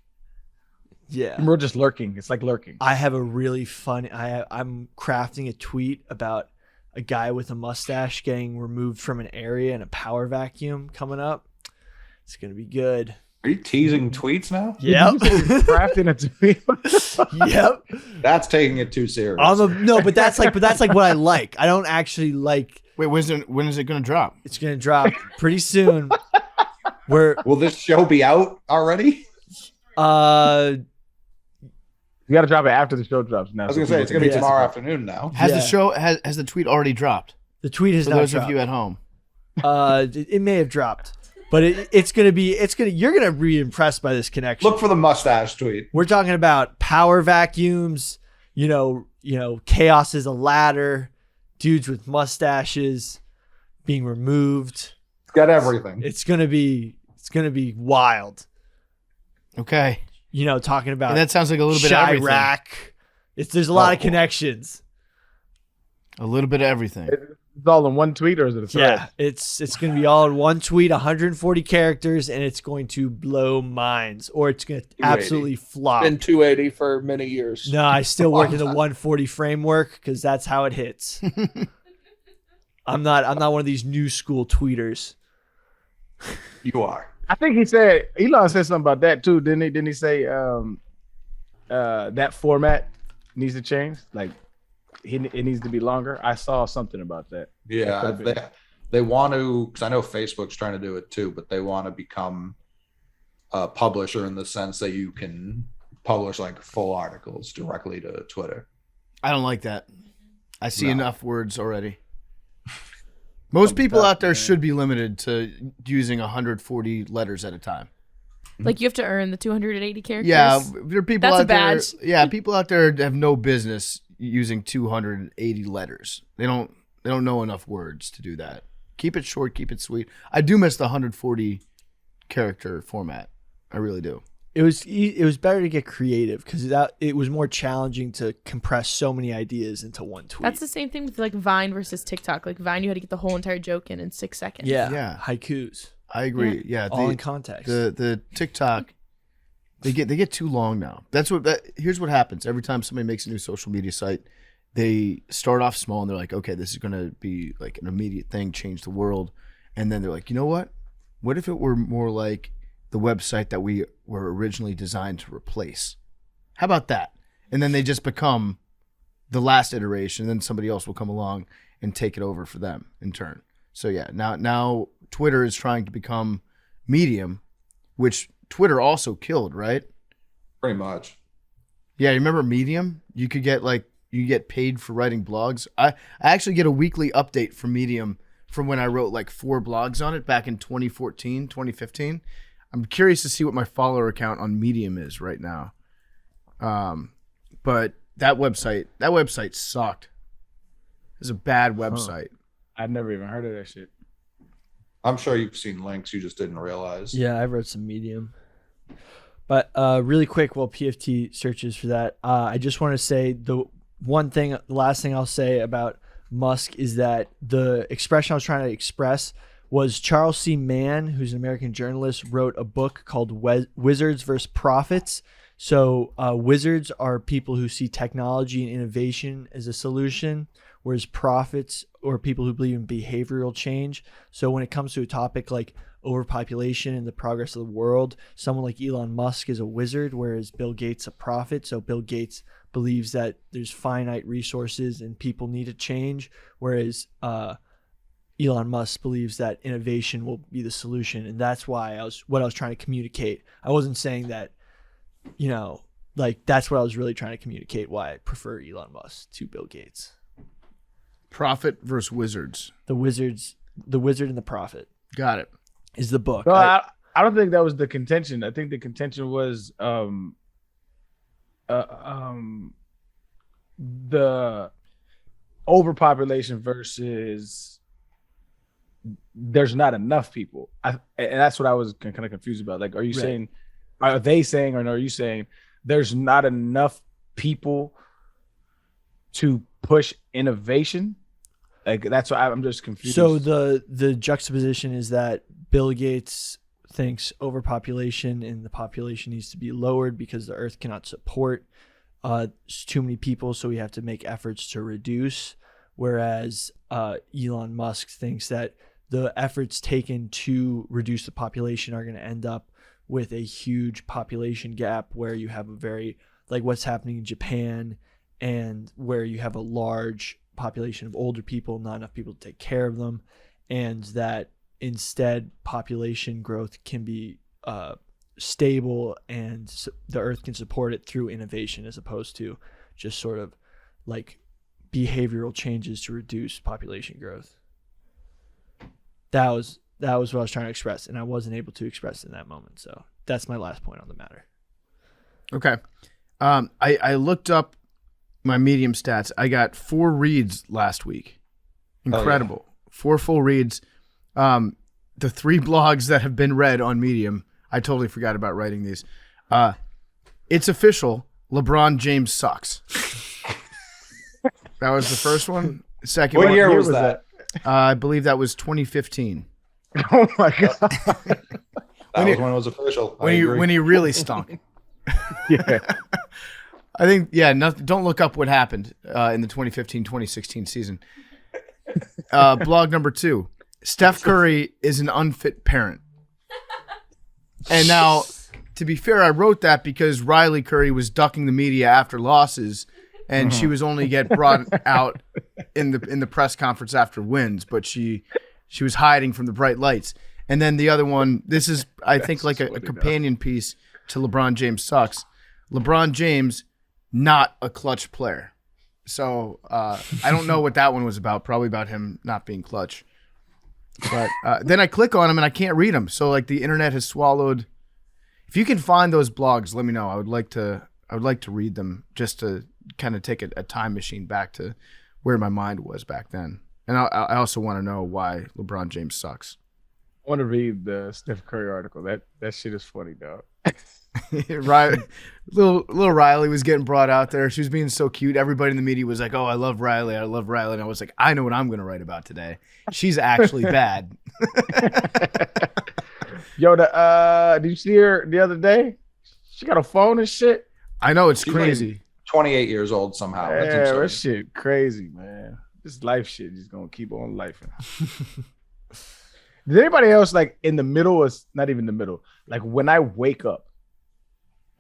we're just lurking. It's like lurking. I have a really funny. I'm crafting a tweet about a guy with a mustache getting removed from an area and a power vacuum coming up. It's gonna be good. Are you teasing tweets now? Yep. Crafting a tweet. Yep. That's taking it too serious. But that's like what I like. I don't actually like. Wait, when is it going to drop? It's going to drop pretty soon. Will this show be out already? You got to drop it after the show drops now. I was going to say it's going to be tomorrow afternoon now. Has the tweet already dropped? The tweet has not dropped. For those of you at home. It may have dropped. But you're gonna be impressed by this connection. Look for the mustache tweet. We're talking about power vacuums, chaos is a ladder, dudes with mustaches being removed. It's got everything. It's gonna be wild. Okay. Talking about that sounds like a little bit of everything. Chirac. There's a lot of connections. A little bit of everything. It's all in one tweet, or is it a thread? Yeah, it's going to be all in one tweet, 140 characters, and it's going to blow minds, or it's going to absolutely flop. Been 280 for many years. No, I still work in the 140 framework because that's how it hits. I'm not one of these new school tweeters. You are. I think Elon said something about that too, didn't he? Didn't he say that format needs to change? Like it needs to be longer. I saw something about that. Yeah, they want to, because I know Facebook's trying to do it too, but they want to become a publisher in the sense that you can publish like full articles directly to Twitter. I don't like that. I see enough words already. Most people out there should be limited to using 140 letters at a time. Like you have to earn the 280 characters. Yeah, there are people That's out a badge. there. Yeah, people out there have no business using 280 letters. They don't know enough words to do that. Keep it short, keep it sweet. I do miss the 140 character format. I really do. It was better to get creative because it was more challenging to compress so many ideas into one tweet. That's the same thing with like Vine versus TikTok. Like Vine, you had to get the whole entire joke in 6 seconds. Yeah. Haikus. I agree. Yeah, all in context. The TikTok, they get too long now. Here's what happens every time somebody makes a new social media site. They start off small and they're like, okay, this is gonna be like an immediate thing, change the world, and then they're like, you know what? What if it were more like the website that we were originally designed to replace? How about that? And then they just become the last iteration, and then somebody else will come along and take it over for them in turn. So yeah, now Twitter is trying to become Medium, which Twitter also killed, right? Pretty much. Yeah, you remember Medium? You get paid for writing blogs. I actually get a weekly update from Medium from when I wrote like 4 blogs on it back in 2014, 2015. I'm curious to see what my follower count on Medium is right now. But that website sucked. It's a bad website. I'd never even heard of that shit. I'm sure you've seen links, you just didn't realize. Yeah, I wrote some Medium. But really quick, while PFT searches for that, I just want to say the last thing I'll say about Musk is that the expression I was trying to express was Charles C. Mann, who's an American journalist, wrote a book called Wizards versus Prophets. So wizards are people who see technology and innovation as a solution, whereas prophets or people who believe in behavioral change. So when it comes to a topic like overpopulation and the progress of the world, someone like Elon Musk is a wizard, whereas Bill Gates a prophet. So Bill Gates believes that there's finite resources and people need to change, whereas Elon Musk believes that innovation will be the solution. And that's why what I was trying to communicate. I wasn't saying that, that's what I was really trying to communicate, why I prefer Elon Musk to Bill Gates. Prophet versus wizards. The Wizard and the Prophet. Got it. Is the book. No, I don't think that was the contention. I think the contention was the overpopulation versus there's not enough people. And that's what I was kind of confused about. Like, are you saying, are they saying, or are you saying there's not enough people to push innovation? Like, that's what I'm just confused. So the juxtaposition is that Bill Gates thinks overpopulation and the population needs to be lowered because the earth cannot support too many people, so we have to make efforts to reduce. Whereas Elon Musk thinks that the efforts taken to reduce the population are going to end up with a huge population gap where you have a very, like what's happening in Japan, and where you have a large population of older people, not enough people to take care of them, and that instead population growth can be stable and the earth can support it through innovation as opposed to just sort of like behavioral changes to reduce population growth. That was what I was trying to express, and I wasn't able to express it in that moment. So that's my last point on the matter. Okay. I looked up my Medium stats. I got 4 reads last week. Incredible. 4 full reads. The 3 blogs that have been read on Medium, I totally forgot about writing these. It's official. LeBron James sucks. That was the first one. Second What one, year was that? I believe that was 2015. Oh my god. That was when it was official. I agree. When he really stunk. Yeah. I think, don't look up what happened in the 2015-2016 season. Blog number 2. Steph Curry is an unfit parent. And now, to be fair, I wrote that because Riley Curry was ducking the media after losses, and she was only get brought out in the press conference after wins, but she was hiding from the bright lights. And then the other one, this is, I think, like a companion piece to LeBron James sucks. LeBron James, not a clutch player. So I don't know what that one was about. Probably about him not being clutch. But then I click on him and I can't read them. So like the internet has swallowed. If you can find those blogs, let me know. I would like to read them just to kind of take a time machine back to where my mind was back then. And I also want to know why LeBron James sucks. I want to read the Steph Curry article. That shit is funny, dog. Little Riley was getting brought out there. She was being so cute. Everybody in the media was like, "Oh, I love Riley. I love Riley." And I was like, "I know what I'm going to write about today. She's actually bad." Yo, did you see her the other day? She got a phone and shit. I know, it's She's crazy. 28 years old somehow. That's Yeah, absurd. that shit crazy, man. This life shit just gonna keep on lifing. Does anybody else like in the middle or not even the middle? Like when I wake up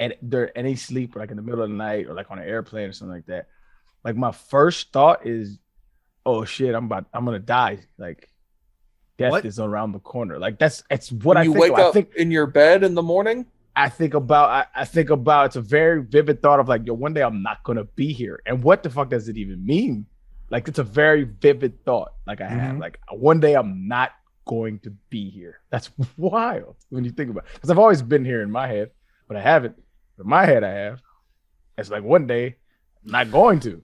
and during any sleep or like in the middle of the night or like on an airplane or something like that, like my first thought is, oh shit, I'm gonna die. Like death is around the corner. Like it's what I you think. wake up in your bed in the morning. I think about it's a very vivid thought of like, yo, one day I'm not gonna be here. And what the fuck does it even mean? Like it's a very vivid thought. Like I have like one day I'm not going to be here. That's wild when you think about it. Because I've always been here in my head, but I haven't. In my head I have. It's like one day I'm not going to.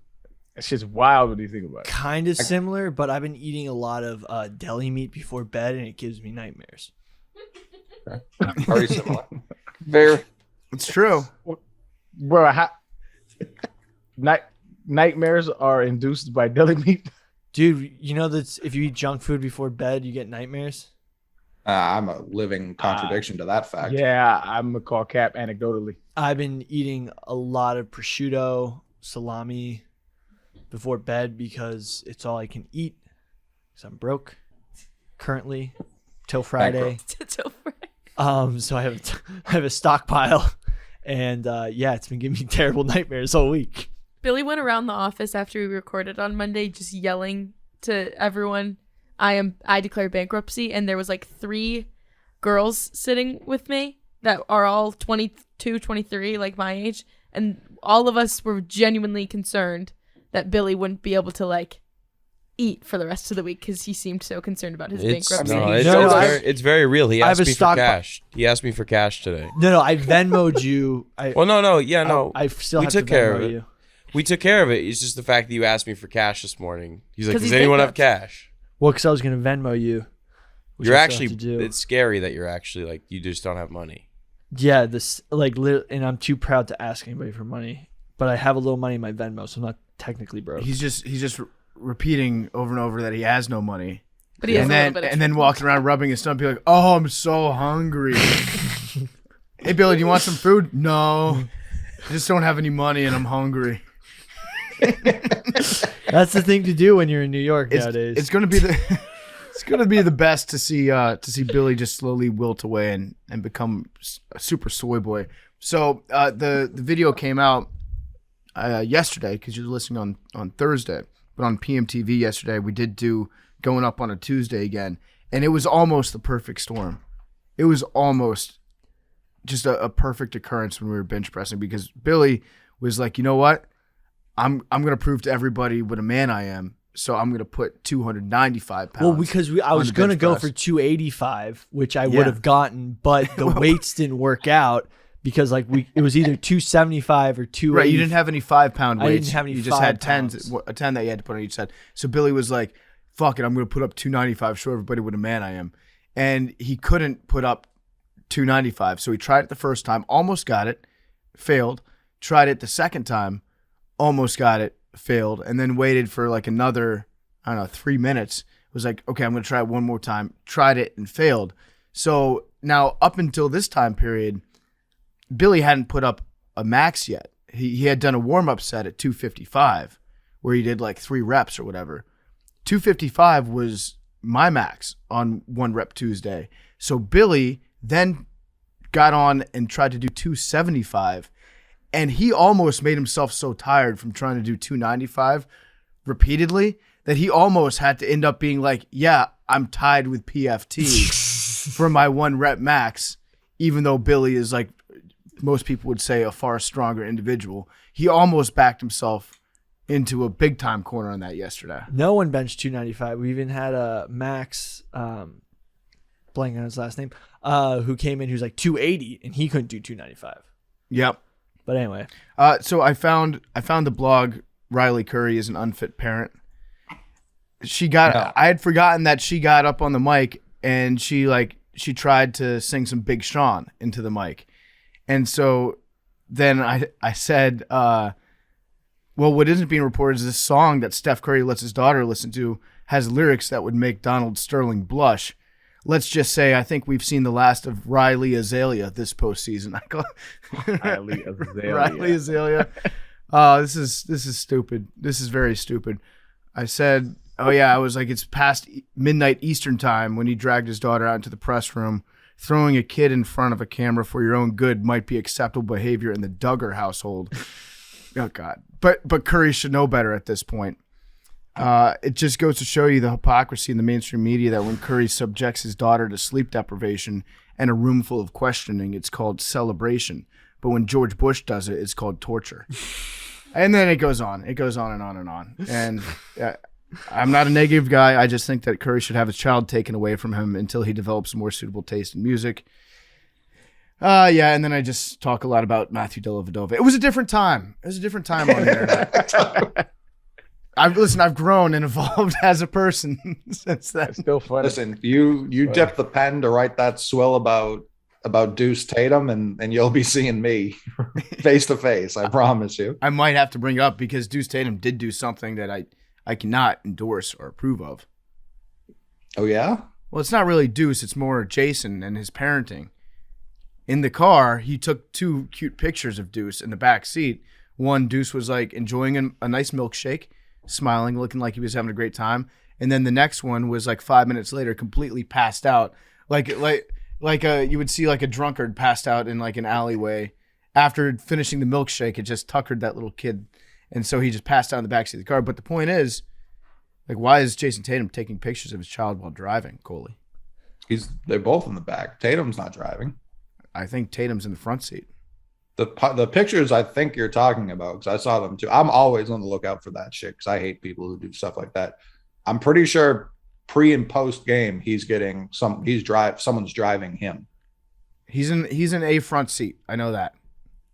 It's just wild when you think about it. Kind of similar, but I've been eating a lot of deli meat before bed, and it gives me nightmares. Very similar. Very. It's true. Bro, nightmares are induced by deli meat. Dude, you know that if you eat junk food before bed, you get nightmares? I'm a living contradiction to that fact. Yeah, I'm gonna call cap anecdotally. I've been eating a lot of prosciutto, salami before bed because it's all I can eat. Because I'm broke currently till Friday. So I have a stockpile, and it's been giving me terrible nightmares all week. Billy went around the office after we recorded on Monday just yelling to everyone, I declare bankruptcy. And there was like 3 girls sitting with me that are all 22, 23, like my age. And all of us were genuinely concerned that Billy wouldn't be able to like eat for the rest of the week because he seemed so concerned about his bankruptcy. It's very real. He asked me for cash. He asked me for cash today. No, I Venmo'd you. I still have to Venmo you. We took care of it. It's just the fact that you asked me for cash this morning. He's like, does anyone have cash? Well, because I was going to Venmo you. You're actually, it's scary that you're actually like, you just don't have money. Yeah, and I'm too proud to ask anybody for money. But I have a little money in my Venmo, so I'm not technically broke. He's just repeating over and over that he has no money. But he has and then walking around rubbing his stomach, be like, "Oh, I'm so hungry." Hey, Billy, do you want some food? No, I just don't have any money, and I'm hungry. That's the thing to do when you're in New York nowadays. It's gonna be the best to see Billy just slowly wilt away and become a super soy boy. So the video came out yesterday because you're listening on Thursday, but on PMTV yesterday we did do going up on a Tuesday again, and it was almost the perfect storm. It was almost just a perfect occurrence when we were bench pressing because Billy was like, you know what? I'm gonna prove to everybody what a man I am. So I'm gonna put 295 pounds. Well, because I was gonna go for 285, which I would have gotten, but the weights didn't work out because it was either 275 or 280. Right, you didn't have any 5-pound weights. I didn't have any. You just had 10s, a 10 that you had to put on each side. So Billy was like, "Fuck it, I'm gonna put up 295. Show everybody what a man I am." And he couldn't put up 295, so he tried it the first time, almost got it, failed. Tried it the second time. Almost got it, failed, and then waited for like another I don't know, 3 minutes. Was like, okay, I'm going to try it one more time. Tried it and failed. So now up until this time period, Billy hadn't put up a max yet. He had done a warm-up set at 255 where he did like 3 reps or whatever. 255 was my max on 1 Rep Tuesday. So Billy then got on and tried to do 275, and he almost made himself so tired from trying to do 295 repeatedly that he almost had to end up being like, yeah, I'm tied with PFT for my 1 rep max, even though Billy is like, most people would say, a far stronger individual. He almost backed himself into a big time corner on that yesterday. No one benched 295. We even had a Max, blanking on his last name, who came in who's like 280 and he couldn't do 295. Yep. But anyway, so I found the blog Riley Curry is an unfit parent. I had forgotten that she got up on the mic and she tried to sing some Big Sean into the mic. And so then I said, well, what isn't being reported is this song that Steph Curry lets his daughter listen to has lyrics that would make Donald Sterling blush. Let's just say I think we've seen the last of Riley Azalea this postseason. Riley Azalea. Riley Azalea. This is stupid. This is very stupid. I said, oh yeah, I was like, it's past midnight Eastern time when he dragged his daughter out into the press room. Throwing a kid in front of a camera for your own good might be acceptable behavior in the Duggar household. Oh God. But Curry should know better at this point. It just goes to show you the hypocrisy in the mainstream media that when Curry subjects his daughter to sleep deprivation and a room full of questioning, it's called celebration. But when George Bush does it, it's called torture. And then it goes on. It goes on and on and on. And I'm not a negative guy. I just think that Curry should have his child taken away from him until he develops a more suitable taste in music. Yeah, and then I just talk a lot about Matthew Dellavedova. It was a different time. It was a different time on the internet. I've grown and evolved as a person since then. It's still funny. Listen, you dip the pen to write that swill about Deuce Tatum, and you'll be seeing me face to face. I promise you. I might have to bring it up because Deuce Tatum did do something that I cannot endorse or approve of. Oh yeah? Well, it's not really Deuce. It's more Jason and his parenting. In the car, he took 2 cute pictures of Deuce in the back seat. One, Deuce was like enjoying a nice milkshake, smiling, looking like he was having a great time. And then the next one was like 5 minutes later, completely passed out. Like you would see like a drunkard passed out in like an alleyway. After finishing the milkshake, it just tuckered that little kid. And so he just passed out in the backseat of the car. But the point is, like, why is Jason Tatum taking pictures of his child while driving, Coley? They're both in the back. Tatum's not driving. I think Tatum's in the front seat. The pictures I think you're talking about, because I saw them too. I'm always on the lookout for that shit because I hate people who do stuff like that. I'm pretty sure pre and post game someone's driving him. He's in a front seat. I know that.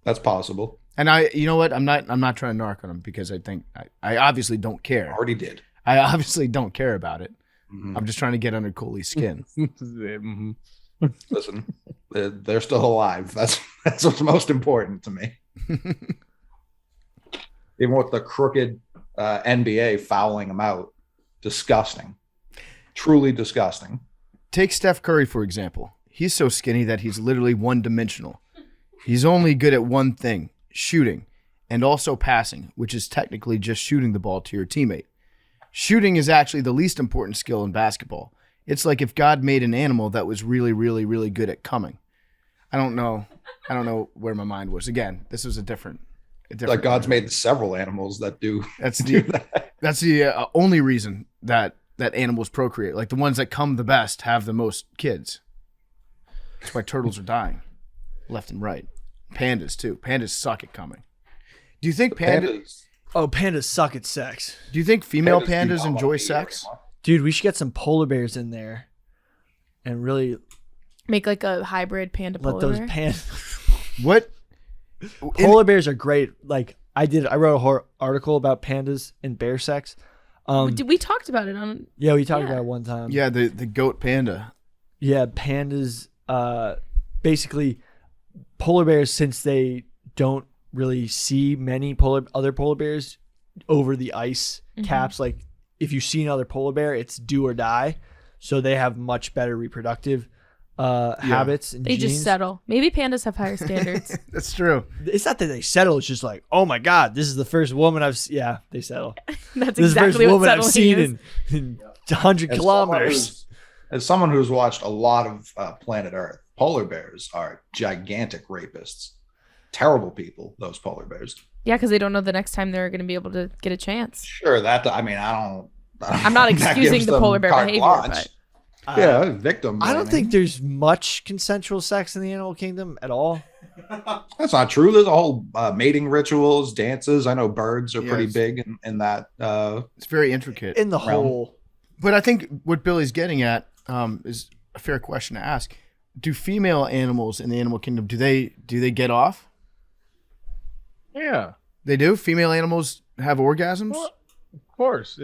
That's possible. And you know what? I'm not trying to narc on him because I think I obviously don't care. Already did. I obviously don't care about it. Mm-hmm. I'm just trying to get under Coley's skin. Mm-hmm. Listen, they're still alive. That's what's most important to me. Even with the crooked NBA fouling them out, disgusting, truly disgusting. Take Steph Curry for example. He's so skinny that he's literally one-dimensional. He's only good at one thing: shooting, and also passing, which is technically just shooting the ball to your teammate. Shooting is actually the least important skill in basketball. It's like if God made an animal that was really, really, really good at coming. I don't know where my mind was. Again, this was a different like God's made several animals that do. That's do that. That's the only reason that animals procreate. Like the ones that come the best have the most kids. That's why turtles are dying, left and right. Pandas too. Pandas suck at coming. Do you think pandas? Oh, pandas suck at sex. Do you think female pandas enjoy sex? Dude, we should get some polar bears in there and really Make like a hybrid panda let polar those bear. pandas. What? Polar bears are great. Like I wrote a whole article about pandas and bear sex. We talked about it on. Yeah, we talked about it one time. Yeah, the goat panda. Yeah, pandas. Basically, polar bears, since they don't really see many other polar bears over the ice caps, like if you see another polar bear, it's do or die. So they have much better reproductive habits and They genes. just settle. Maybe pandas have higher standards. That's true. It's not that they settle. It's just like, oh my God, this is the first woman I've seen. Yeah, they settle. That's This is the first exactly what woman I've settling seen is. in 100 As kilometers. As someone who's watched a lot of Planet Earth, polar bears are gigantic rapists. Terrible people, those polar bears. Yeah, because they don't know the next time they're going to be able to get a chance. Sure, I mean, I don't. I'm not that excusing gives the them polar bear carte behavior, blanche. but Yeah, victim. I don't blaming. think there's much consensual sex in the animal kingdom at all. That's not true. There's a whole mating rituals, dances. I know birds are pretty Yes. big in that. It's very intricate. In the Realm. whole. But I think what Billy's getting at is a fair question to ask. Do female animals in the animal kingdom do they get off? Yeah, They do. Female animals have orgasms. well, of course.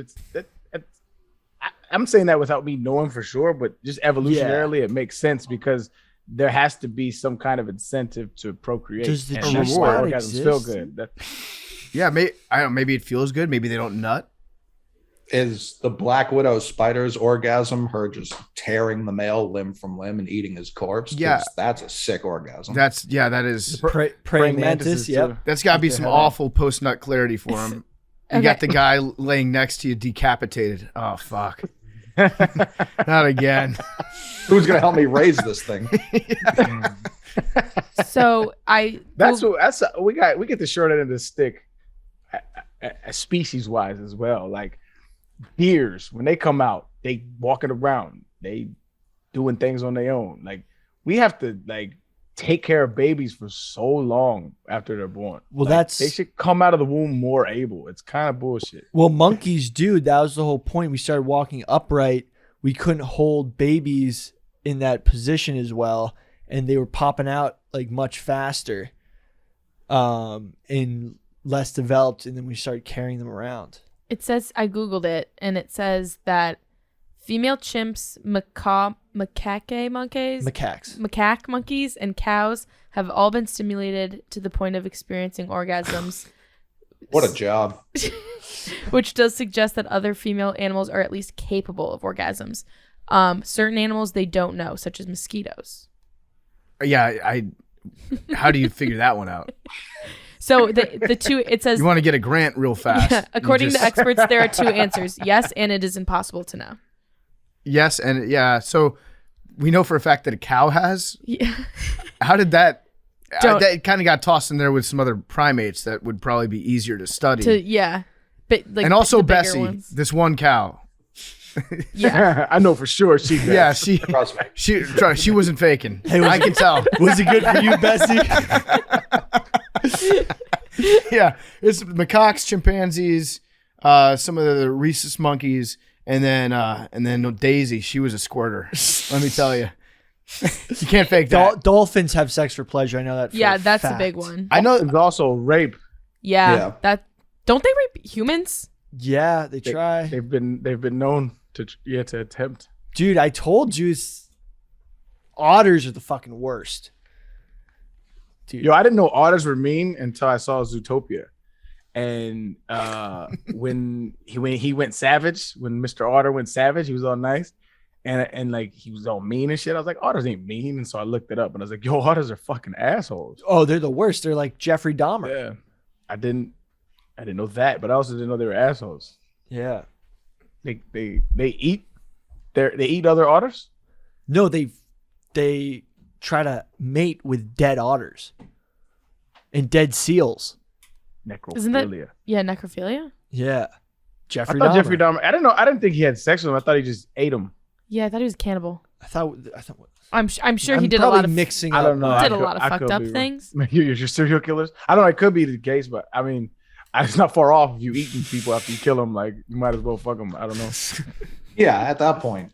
I'm saying that without me knowing for sure, but just evolutionarily, it makes sense because there has to be some kind of incentive to procreate. Does the and that's G why spot orgasms feel exist? good. Yeah, I don't know. Maybe it feels good. Maybe they don't nut. Is the black widow spider's orgasm her just tearing the male limb from limb and eating his corpse? 'Cause Yeah. that's a sick orgasm. That is. Praying mantis, yep. That's got to be What the some hell? awful post nut clarity for him. You Okay. got the guy laying next to you decapitated. Oh fuck! Not again. Who's gonna help me raise this thing? so I That's we get the short end of the stick, species wise as well. Like deers, when they come out, they walking around, they doing things on their own. Like we have to take care of babies for so long after they're born. Well, They should come out of the womb more able. It's kind of bullshit. Well, monkeys, dude, that was the whole point. We started walking upright. We couldn't hold babies in that position as well, and they were popping out like much faster, and less developed. And then we started carrying them around. It says, I Googled it, and it says that female chimps, macaque monkeys, and cows have all been stimulated to the point of experiencing orgasms, What a job. which does suggest that other female animals are at least capable of orgasms. Certain animals they don't know, such as mosquitoes. Yeah, how do you figure that one out? So the two, it says, You want to get a grant real fast. yeah, according You to just- experts, there are two answers: yes, and it is impossible to know. Yes, and yeah. So we know for a fact that a cow has. Yeah. How did that? Don't- That kind of got tossed in there with some other primates that would probably be easier to study. But like and also the bigger Bessie, ones. this one cow. Yeah. I know for sure she does. Yeah, Trust me. she wasn't faking. Hey, I can tell. Was it good for you, Bessie? Yeah, it's macaques, chimpanzees, some of the rhesus monkeys, and then Daisy. She was a squirter. Let me tell you, you can't fake that. Dolphins have sex for pleasure. I know that. For Yeah, a that's the fact. big one. I know. It's also rape. Yeah, Yeah. that don't they rape humans? Yeah, they try. They've been known to attempt. Dude, I told you, otters are the fucking worst. Dude. Yo, I didn't know otters were mean until I saw Zootopia, and when he went savage, when Mr. Otter went savage, he was all nice, and like he was all mean and shit. I was like, otters ain't mean, and so I looked it up, and I was like, yo, otters are fucking assholes. Oh, they're the worst. They're like Jeffrey Dahmer. Yeah, I didn't know that, but I also didn't know they were assholes. Yeah. They eat they eat other otters. No, they try to mate with dead otters and dead seals. Necrophilia. Isn't that necrophilia? Yeah. I Jeffrey thought Dahmer. Jeffrey Dahmer. I didn't think he had sex with him. I thought he just ate them. Yeah, I thought he was a cannibal. I thought I'm sure I'm he did a probably lot of mixing I up. don't know. did a I lot of could fucked be up wrong. things. You're serial killers. I don't know. It could be the case, but I mean, it's not far off if you eating people after you kill them. Like you might as well fuck them. I don't know. Yeah, at that point.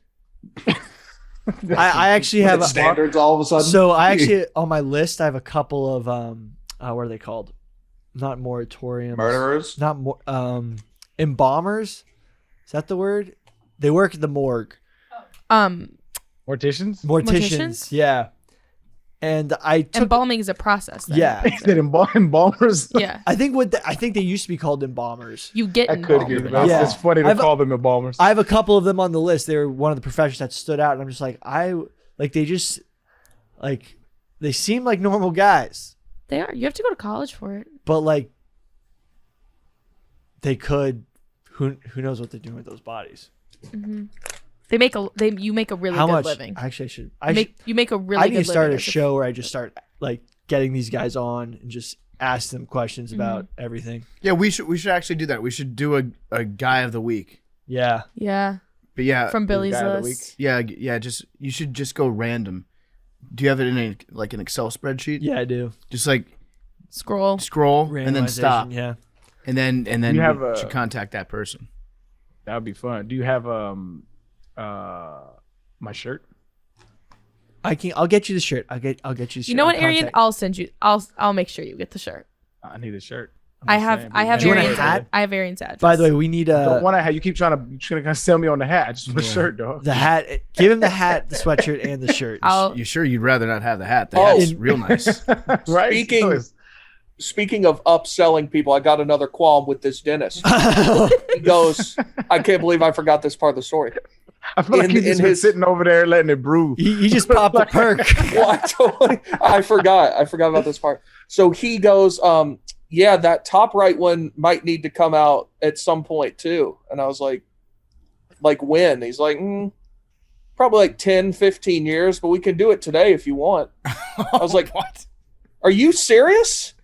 I actually have Standards all of a sudden. So I actually on my list I have a couple of what are they called? Not moratoriums. Murderers. Not more embalmers. Is that the word? They work at the morgue. Morticians. Morticians. Morticians? Yeah. And I took Embalming is a process. Then. yeah. Is it embalmers? Yeah. I think I think they used to be called embalmers. You get That could embalmed. be. but Yeah. It's funny to I've- call them embalmers. I have a couple of them on the list. They were one of the professions that stood out, and I'm just like, they seem like normal guys, They are. You have to go to college for it. but like they could. Who knows what they're doing with those bodies? You make a really How good much? living. Actually, You make a really I good need to start living a show where I just start like getting these guys on and just ask them questions about everything. Yeah, we should actually do that. We should do a guy of the week. Yeah. Yeah. But yeah, From Billy's guy of the list. yeah. You should just go random. Do you have it in an Excel spreadsheet? Yeah, I do. Just like Scroll. scroll and then stop, Yeah. and then You have you a- should contact that person. That would be fun. Do you have my shirt? I'll get you the shirt. I'll get you the shirt. You know what, I'll Arian? contact- I'll send you. I'll make sure you get the shirt. I need a shirt. I have Do you want a Arian's hat? I have Arian's address. By the way, we need Don't want to have. You keep trying to sell me on the hat. I just want a shirt, dog. the hat. Give him the hat, the sweatshirt, and the shirt. I'll You sure you'd rather not have the hat? The Oh. hat's real nice. Right? Speaking of upselling people, I got another qualm with this dentist. He goes, I can't believe I forgot this part of the story. I feel like in he's just been his- sitting over there letting it brew. he just popped a perk. Well, I forgot about this part. So he goes, yeah, that top right one might need to come out at some point too. And I was like when? He's like, probably like 10, 15 years, but we can do it today if you want. I was like, what? Are you serious?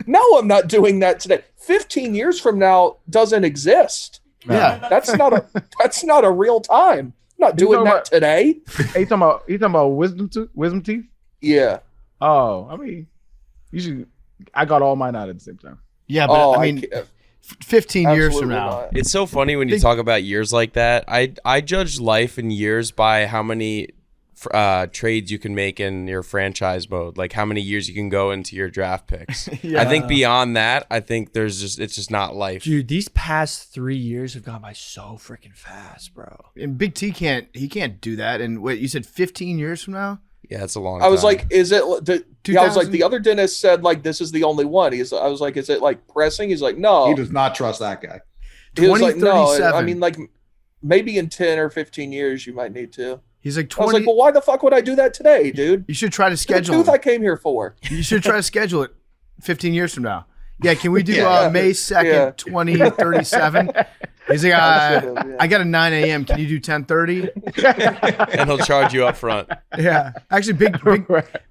No, I'm not doing that today. 15 years from now doesn't exist. Yeah. That's not a real time. I'm not doing talking that about- today. Hey, you talking about wisdom teeth? Yeah. Oh, I mean, you should. I got all mine out at the same time. Yeah, but Oh, I mean, can't- 15 years from absolutely now. not. It's so funny when you talk about years like that. I judge life in years by how many trades you can make in your franchise mode, like how many years you can go into your draft picks. I think beyond that, I think it's just not life. Dude, these past 3 years have gone by so freaking fast, bro. And Big T can't do that. And what you said, 15 years from now? Yeah, it's a long. I was time. like, is it? I was like, 2000 the other dentist said like this is the only one. I was like, is it like pressing? He's like, no. He does not trust that guy. He was like, no. 2037. I mean, like maybe in 10 or 15 years you might need to. He's like I was 20. like, well, why the fuck would I do that today, dude? You should try to The schedule tooth it. I came here for. You should try to schedule it 15 years from now. Yeah, can we do Yeah. May 2nd, Yeah. 2037? He's like, I got a 9 a.m. Can you do 10:30? and he'll charge you up front. Yeah. Actually,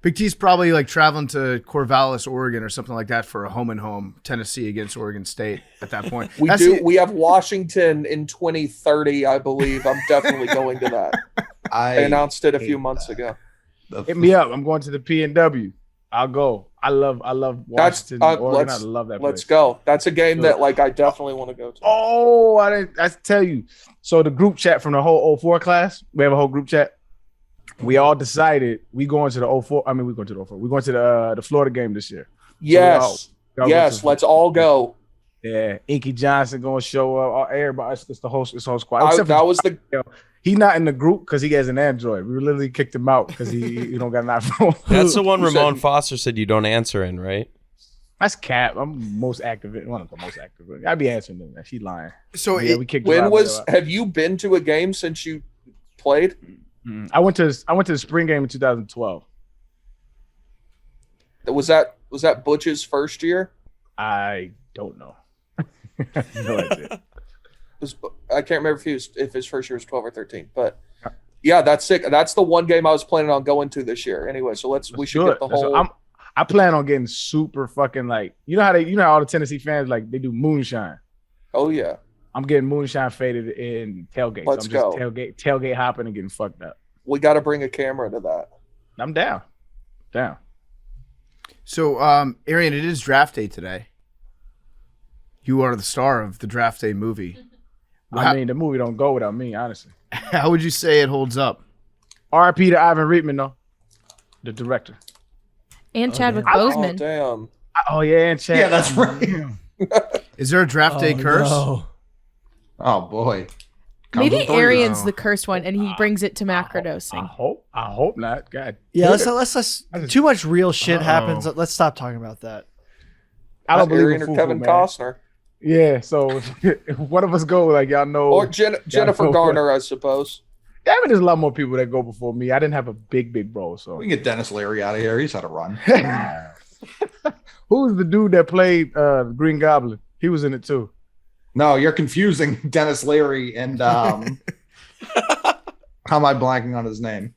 Big T's probably like traveling to Corvallis, Oregon or something like that for a home and home Tennessee against Oregon State at that point. We That's do. the- We have Washington in 2030, I believe. I'm definitely going to that. I announced it a few months ago. Hit me up. I'm going to the P&W. I'll go. I love That's Washington, Oregon. I love that place. Let's go. That's a game that like I definitely want to go to. Oh, I tell you. So the group chat from the whole 04 class, we have a whole group chat. We all decided we going to the 04. I mean, we going to the 04. We're going to the Florida game this year. Yes, y'all go yes. to- Let's all go. Yeah, Inky Johnson gonna show up. Everybody, it's the whole squad. Except That for was the he not in the group because he has an Android. We literally kicked him out because he don't got an iPhone. That's the one Who said- Ramon Foster said you don't answer in, right? That's cap. I'm most active. One of the most active. I'd be answering them. She lying. So Yeah, it- we kicked him when out. was. Have you been to a game since you played? I went to the spring game in 2012. Was that Butch's first year? I don't know. No idea. I can't remember if his first year was 12 or 13, but yeah, that's sick. That's the one game I was planning on going to this year. Anyway, so we should get the whole. I plan on getting super fucking like you know how all the Tennessee fans like they do moonshine. Oh yeah, I'm getting moonshine faded in tailgates. Let's I'm just go. tailgate hopping and getting fucked up. we got to bring a camera to that. I'm down. So, Arian, it is draft day today. You are the star of the draft day movie. I mean, the movie don't go without me, honestly. How would you say it holds up? R.I.P. to Ivan Reitman, though, the director. And Chadwick Oh Boseman. damn! Oh yeah, and Chad. Yeah, that's right. Is there a draft day curse? No. Oh boy. Comes Maybe with 3. Arian's the cursed one, and he brings it to macrodosing. I hope not. God. Yeah, let's too much real shit happens. Let's stop talking about that. I don't believe Arian in or Fufu, Kevin man. Costner. Yeah, so if one of us go, like y'all know, Or Jennifer know Garner, I suppose. Yeah, I mean, there's a lot more people that go before me. I didn't have a big bro, so We can get Dennis Leary out of here. He's had a run. who's the dude that played Green Goblin? He was in it too. No, you're confusing Dennis Leary and how am I blanking on his name?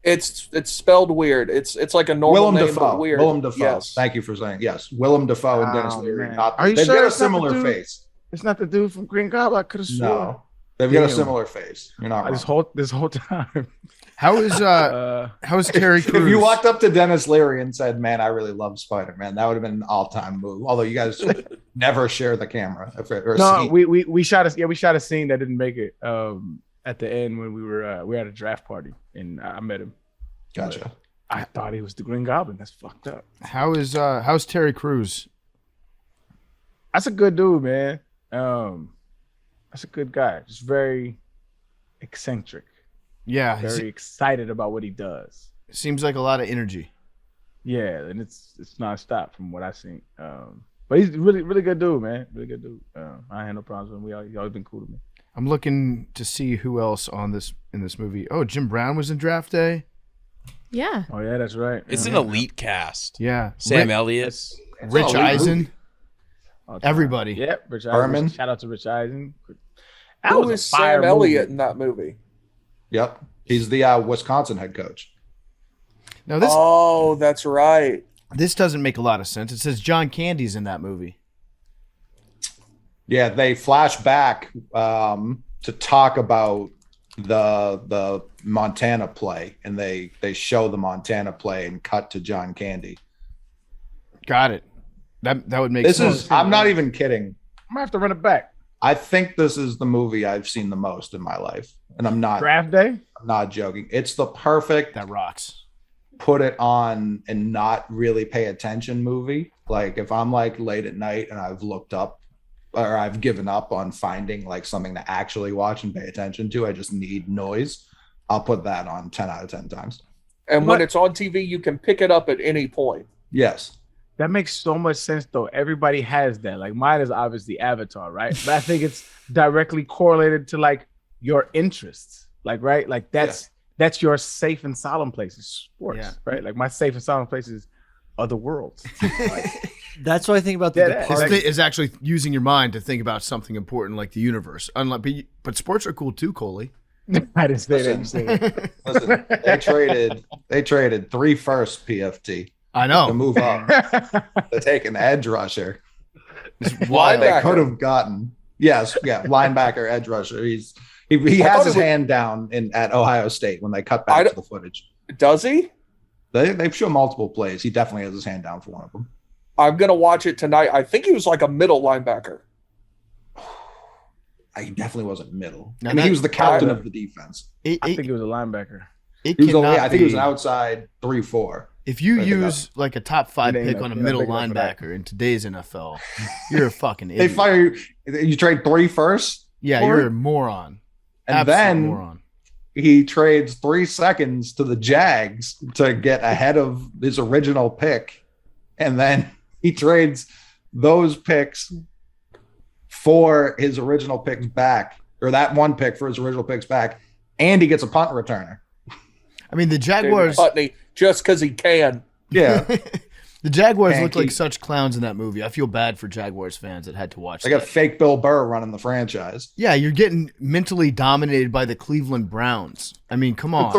It's spelled weird. It's like a normal Willem name, Dafoe. but weird. Willem Dafoe. Yes. Thank you for saying yes. Willem Dafoe and Dennis Oh, Leary. man. Not, Are you they've sure got a it's not the similar dude? face. It's not the dude from Green Goblin. I could have sworn. No, they've got a Damn. similar face. You're not wrong. This whole time. How's Terry Crews? If you walked up to Dennis Leary and said, "Man, I really love Spider-Man," that would have been an all-time move. Although you guys never share the camera. No, we shot a scene that didn't make it at the end when we were at a draft party and I met him. Gotcha. I thought he was the Green Goblin. That's fucked up. How's Terry Crews? That's a good dude, man. That's a good guy. Just very eccentric. Yeah, Very excited about what he does. seems like a lot of energy. Yeah, and it's nonstop from what I've seen. But he's really good dude, man. Really good dude. I had no problems with him. He's always been cool to me. I'm looking to see who else in this movie. Oh, Jim Brown was in Draft Day. Yeah. Oh yeah, that's right. It's an elite cast. Yeah, Sam Elliott. Rich Eisen. Everybody. Yeah, Rich Herman. Eisen. Shout out to Rich Eisen. Who is Sam Elliott in that movie? Yep. He's the Wisconsin head coach. Now this Oh, that's right. this doesn't make a lot of sense. It says John Candy's in that movie. Yeah, they flash back to talk about the Montana play, and they show the Montana play and cut to John Candy. Got it. That would make This sense. is, I'm not even kidding. I'm gonna have to run it back. I think this is the movie I've seen the most in my life, and I'm not joking. It's the perfect That rocks. put it on and not really pay attention movie. Like if I'm like late at night and I've looked up or I've given up on finding like something to actually watch and pay attention to, I just need noise, I'll put that on 10 out of 10 times. And when it's on TV, you can pick it up at any point. Yes. That makes so much sense, though. Everybody has that. Like mine is obviously Avatar, right? But I think it's directly correlated to like your interests, like right, like that's your safe and solemn places, sports, right? Like my safe and solemn places are the worlds. Like, That's what I think about the Departed. Is actually using your mind to think about something important like the universe. Unlike, but sports are cool too, Coley. I didn't say that. You said it. Listen, they traded 3 firsts PFT I to know. move up. They're taking the edge rusher. Wild. They could have gotten linebacker, edge rusher. He has his hand down at Ohio State when they cut back to the footage. Does he? They've shown multiple plays. He definitely has his hand down for one of them. I'm going to watch it tonight. I think he was like a middle linebacker. He definitely wasn't middle. Now I mean, he that- was the captain of the defense. I think he was a linebacker. It He was cannot I think he was be- an outside 3-4. If you I think use like a top 5 It ain't pick no- on a you're not middle big enough for that. linebacker in today's NFL, you're a fucking They idiot. fire you. You trade 3 firsts. Yeah, for you're it? a moron. And Absolute then moron. he trades 3 seconds to the Jags to get ahead of his original pick. And then he trades those picks for his original picks back, or that one pick for his original picks back. And he gets a punt returner. I mean, the Jaguars. Putney, just because he can. Yeah. The Jaguars look Pancake. like such clowns in that movie. I feel bad for Jaguars fans that had to watch They that. got fake Bill Burr running the franchise. Yeah, you're getting mentally dominated by the Cleveland Browns. I mean, come on.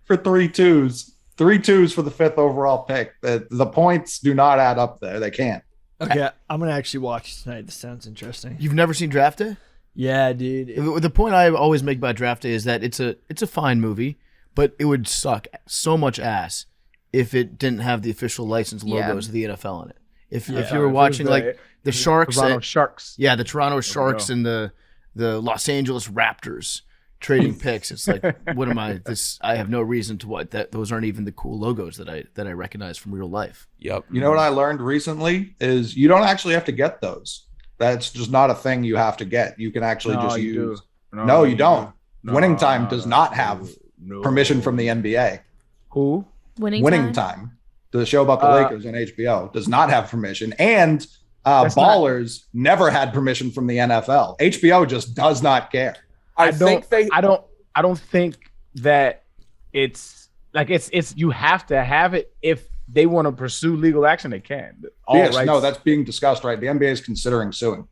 For 3 twos. 3 twos for the 5th overall pick. The points do not add up there. They can't. Okay, I'm gonna actually watch tonight. This sounds interesting. You've never seen Draft Day? Yeah, dude. The point I always make about Draft Day is that it's a fine movie, but it would suck so much ass if it didn't have the official license logos of the NFL in it. If you were watching like the Sharks, Toronto Sharks. yeah, the Toronto Sharks and the Los Angeles Raptors trading picks, it's like, what am I? I have no reason to what that. Those aren't even the cool logos that I recognize from real life. Yep. You know what I learned recently is you don't actually have to get those. That's just not a thing you have to get. You can actually just use No, you don't. Winning Time does not have permission from the NBA. Who? Winning Time. The show about the Lakers on HBO does not have permission. And Ballers never had permission from the NFL. HBO just does not care. I don't think that it's like it's you have to have it. If they want to pursue legal action, they can. No, that's being discussed, right? The NBA is considering suing.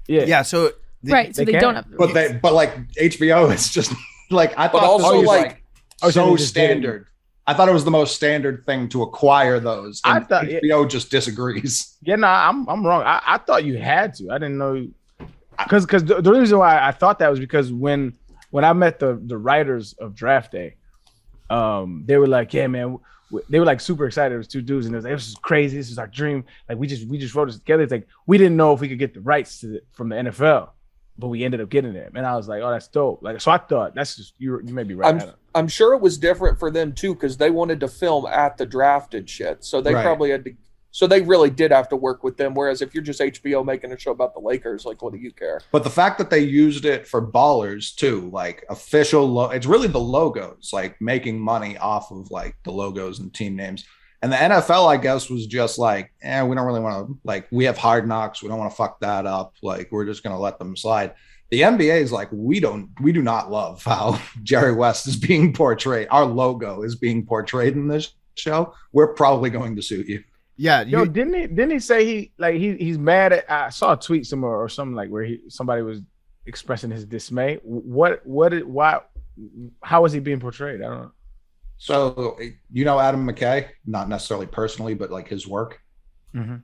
Yeah. So so they don't have. But like HBO, it's just like I thought. Also, this was like so standard. I thought it was the most standard thing to acquire those. And I thought HBO just disagrees. Yeah, no, I'm wrong. I thought you had to. I didn't know because the reason why I thought that was because when I met the writers of Draft Day, they were like, yeah, man. They were like super excited. It was two dudes, and it was like, this is crazy. This is our dream. Like we just wrote this together. It's like we didn't know if we could get the rights from the NFL, but we ended up getting them. And I was like, oh, that's dope. Like so, I thought that's just you may be right. I'm sure it was different for them too because they wanted to film at the drafted shit, so they probably had to. So they really did have to work with them. Whereas if you're just HBO making a show about the Lakers, like, what do you care? But the fact that they used it for Ballers too, like official, it's really the logos, like making money off of like the logos and team names. And the NFL, I guess, was just like, we don't really want to, like, we have Hard Knocks. We don't want to fuck that up. Like, we're just going to let them slide. The NBA is like, we do not love how Jerry West is being portrayed. Our logo is being portrayed in this show. We're probably going to sue you. Yeah, didn't he say he's mad at? I saw a tweet somewhere or something like where somebody was expressing his dismay. Why? How is he being portrayed? I don't know. So Adam McKay, not necessarily personally, but like his work. Mm-hmm.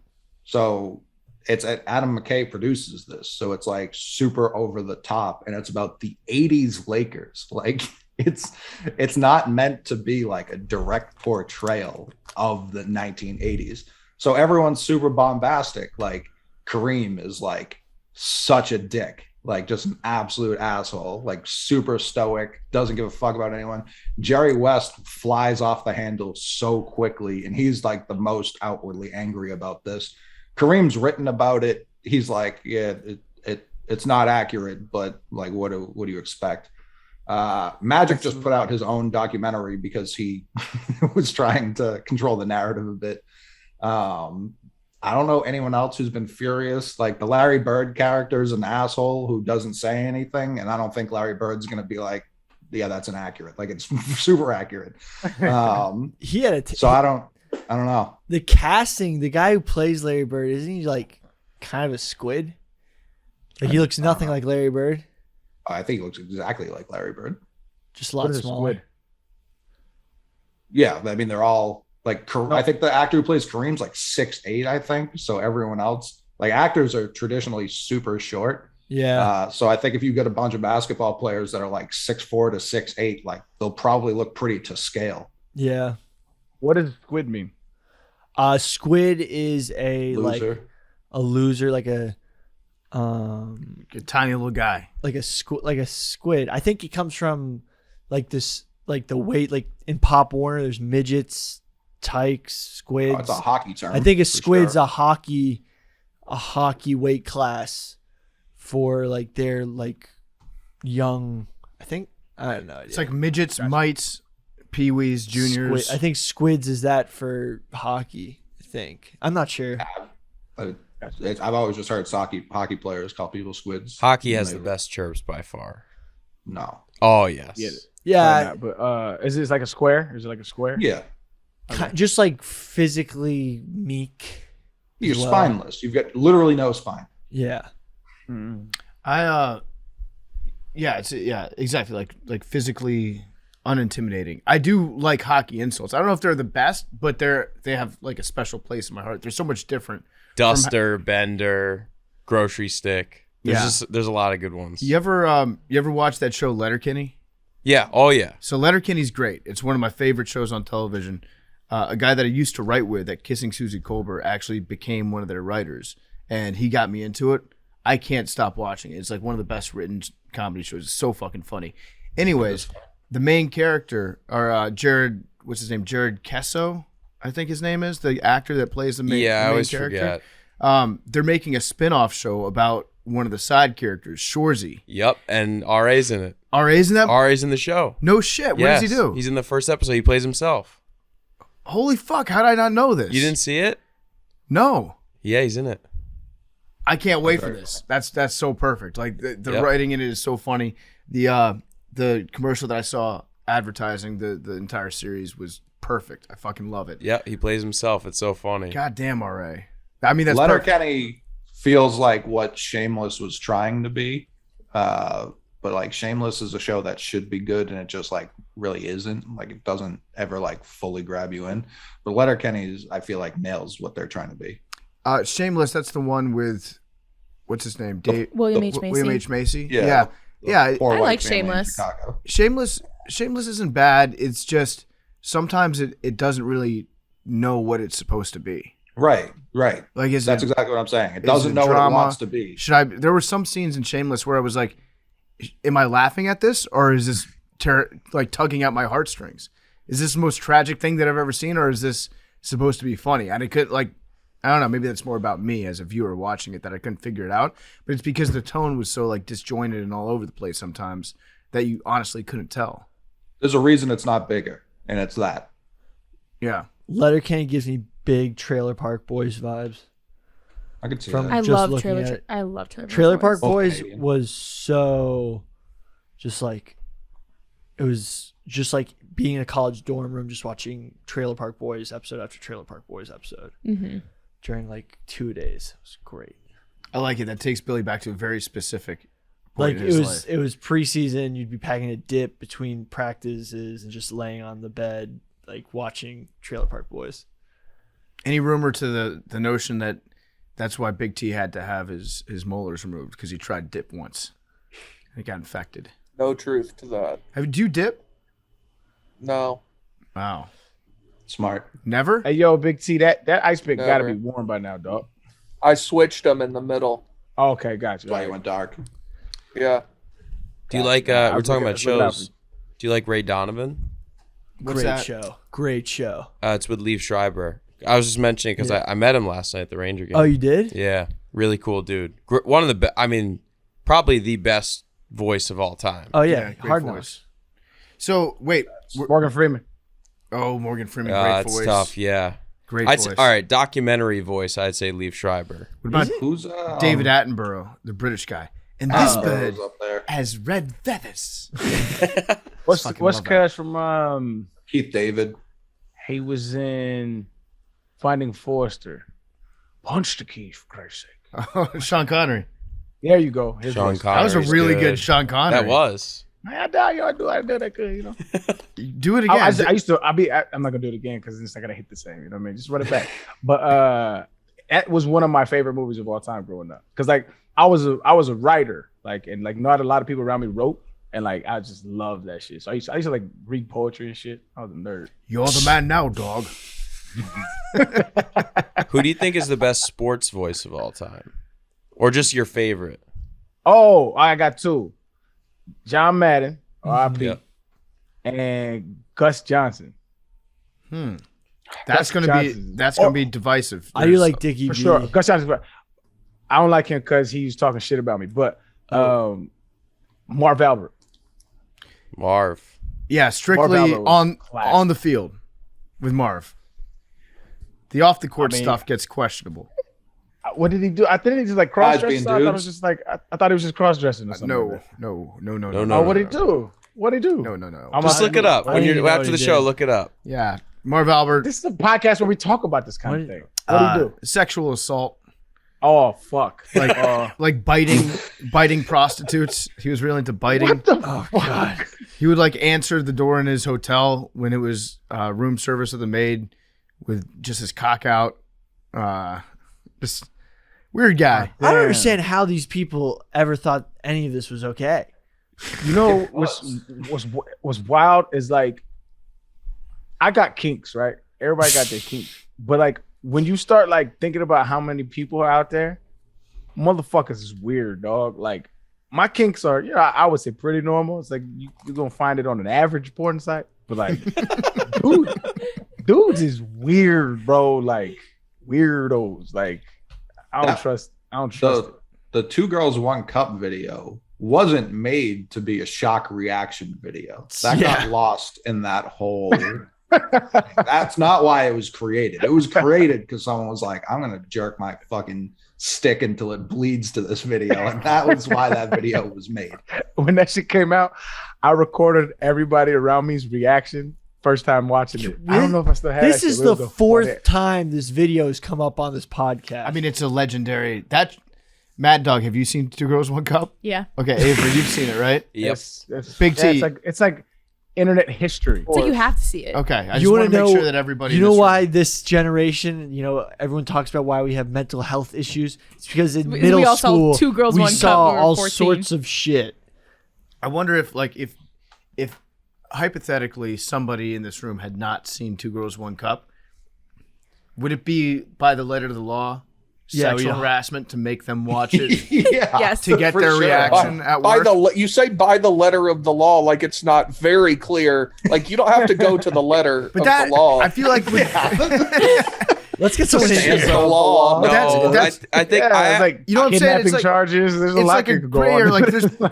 So it's Adam McKay produces this, so it's like super over the top, and it's about the '80s Lakers. Like it's not meant to be like a direct portrayal of the 1980s. So everyone's super bombastic. Like Kareem is like such a dick, like just an absolute asshole, like super stoic, doesn't give a fuck about anyone. Jerry West flies off the handle so quickly, and he's like the most outwardly angry about this. Kareem's written about it. He's like, yeah, it's not accurate, but like, what do you expect? Magic just put out his own documentary because he was trying to control the narrative a bit. I don't know anyone else who's been furious. Like the Larry Bird character is an asshole who doesn't say anything, and I don't think Larry Bird's going to be like, yeah, that's inaccurate. Like it's super accurate. He had so I don't know. The casting, the guy who plays Larry Bird, isn't he like kind of a squid? Like he looks nothing like Larry Bird. I think he looks exactly like Larry Bird. Just a lot smaller. Yeah, I mean they're all like. I think the actor who plays Kareem's like 6'8", I think. So everyone else, like actors, are traditionally super short. Yeah. So I think if you get a bunch of basketball players that are like 6'4" to 6'8", like they'll probably look pretty to scale. Yeah. What does squid mean? Squid is a loser. Like a loser, like a tiny little guy, like a squid. I think it comes from like this, like the weight, like in Pop Warner, there's midgets, tykes, squids. Oh, it's a hockey term. I think a squid's a hockey weight class for like their like young. I don't know. It's like midgets, mites, peewees, juniors. I think squids is that for hockey. I think. I'm not sure. I've always just heard hockey players call people squids. Hockey has the best chirps by far. No. Oh yes. Yeah. But is it like a square? Is it like a square? Yeah. Okay. Just like physically meek. You're spineless. You've got literally no spine. Yeah. Mm-hmm. Exactly. Like physically unintimidating. I do like hockey insults. I don't know if they're the best, but they have like a special place in my heart. They're so much different. Duster, bender, grocery stick. There's a lot of good ones. You ever watch that show Letterkenny? Yeah. Oh yeah. So Letterkenny's great. It's one of my favorite shows on television. A guy that I used to write with at Kissing Susie Colbert actually became one of their writers, and he got me into it. I can't stop watching it. It's like one of the best written comedy shows. It's so fucking funny. Anyways, the main character, or Jared, what's his name? Jared Kesso, I think his name is, the actor that plays the main character. I always forget. They're making a spin-off show about one of the side characters, Shorzy. Yep, and RA's in it. RA's in that? RA's in the show. No shit. What does he do? He's in the first episode. He plays himself. Holy fuck! How did I not know this? You didn't see it? No. Yeah, he's in it. I can't wait for this. That's so perfect. Like the Yep. writing in it is so funny. The commercial that I saw advertising the entire series was perfect. I fucking love it. Yeah, he plays himself. It's so funny. God damn, RA. I mean, that's perfect. Letterkenny feels like what Shameless was trying to be, but like Shameless is a show that should be good, and it just like really isn't. Like it doesn't ever like fully grab you in. But Letterkenny's, I feel like, nails what they're trying to be. Shameless. That's the one with what's his name? William H. Macy. William H. Macy. Yeah. Yeah. Poor I white like family in Shameless. Chicago. Shameless isn't bad. It's just sometimes it doesn't really know what it's supposed to be. Right. Like That's exactly what I'm saying. It doesn't know what it wants to be. There were some scenes in Shameless where I was like, am I laughing at this, or is this like tugging at my heartstrings? Is this the most tragic thing that I've ever seen, or is this supposed to be funny? And it could, like, I don't know, maybe that's more about me as a viewer watching it that I couldn't figure it out. But it's because the tone was so like disjointed and all over the place sometimes that you honestly couldn't tell. There's a reason it's not bigger, and it's that. Yeah. Letterkenny gives me big Trailer Park Boys vibes. I could see From- that. I Just love looking at Trailer. it. I love Trailer. Trailer Park Both Boys Canadian. was so just like it was just like being in a college dorm room just watching Trailer Park Boys episode after Trailer Park Boys episode during like 2 days. It was great. I like it. That takes Billy back to a very specific point Like in it his was life. it was preseason, you'd be packing a dip between practices and just laying on the bed like watching Trailer Park Boys. Any rumor to the notion that that's why Big T had to have his molars removed because he tried dip once. He got infected. No truth to that. Do you dip? No. Wow. Smart. Never? Hey, yo, Big T, that ice pick got to Never. be warm by now, dog. I switched them in the middle. Oh, okay, gotcha. That's why you went dark. Yeah. Do you like, we're talking about shows. Do you like Ray Donovan? What's Great that? show. Great show. It's with Liev Schreiber. I was just mentioning because I met him last night at the Ranger game. Oh, you did? Yeah, really cool dude. One of the best. I mean, probably the best voice of all time. Oh yeah, great hard voice. voice. So, wait. Morgan Freeman. Oh, Morgan Freeman, great It's voice. tough. Yeah, Great I'd voice. say, all right, documentary voice. I'd say Liev Schreiber. What about Who's David Attenborough, the British guy? And this bird Attenborough's up there? has red feathers. What's Fucking what's love that. cuz from Keith David. he was in Finding Forrester. Punch the key, for Christ's sake. Sean Connery. There you go. His Sean voice. Connery. That was a really good Sean Connery. That was. Man, I doubt you. I do that good, you know. Do it again. I used to. I'm not gonna do it again because it's not gonna hit the same. You know what I mean? Just run it back. But that was one of my favorite movies of all time growing up. Because like I was a writer, like, and like not a lot of people around me wrote, and like I just loved that shit. So I used to like read poetry and shit. I was a nerd. You're the man now, dog. Who do you think is the best sports voice of all time, or just your favorite? Oh, I got two: John Madden, R.I.P., Yep. and Gus Johnson. That's gonna be divisive. I do like Dickie For B. sure, Gus Johnson. But I don't like him because he was talking shit about me. But Marv Albert. Marv. Yeah, strictly Marv Albert was classic. on the field with Marv. The off the court I mean- stuff gets questionable. What did he do? I think he just like cross being dressing. I thought it dudes? was just like I thought he was just cross dressing or something. No, like that. no. No, Oh, what did he do? What did he do? No. I'm Just not- look it up I when don't even you're know after what the he show. did. Look it up. Yeah, Marv Albert. This is a podcast where we talk about this kind of What- thing. What did he do? Sexual assault, Oh fuck! like biting prostitutes. He was really into biting. What the fuck? He would like answer the door in his hotel when it was room service of the maid with just his cock out. Just weird guy. I don't understand how these people ever thought any of this was okay. You know what's wild is like I got kinks, right? Everybody got their kinks, but like when you start like thinking about how many people are out there, motherfuckers is weird, dog. Like my kinks are, I would say pretty normal. It's like you're gonna find it on an average porn site, but like, dudes is weird, bro. Like weirdos. Like I don't trust it. the Two Girls One Cup video wasn't made to be a shock reaction video. That got lost in that whole. That's not why it was created. It was created because someone was like, I'm gonna jerk my fucking stick until it bleeds to this video, and that was why that video was made. When that shit came out, I recorded everybody around me's reaction first time watching it. I don't know if I still have This that is shit. the It was a fourth funny- time this video has come up on this podcast. I mean, it's a legendary. That Mad Dog, have you seen Two Girls One Cup? Yeah. Okay, Avery, you've seen it, right? Yep. It's- Big T. It's like internet history. It's like you have to see it. Okay, I You just wanna want to make know- sure that everybody. you in know this why room- this generation, everyone talks about why we have mental health issues? It's because in We middle all saw school, Two Girls, we One Cup saw when we were all 14. sorts of shit. I wonder if hypothetically somebody in this room had not seen Two Girls One Cup, would it be by the letter of the law sexual harassment to make them watch it Yeah. Yes. to get For their sure. reaction at By work? you say by the letter of the law, like it's not very clear. Like you don't have to go to the letter But of that the law. I feel like Let's get someone in Stands here. the law. But No, that's- I think Yeah, it's like you know what I'm saying? kidnapping It's like- charges. There's a it's lot like that a could go gray on. area. Like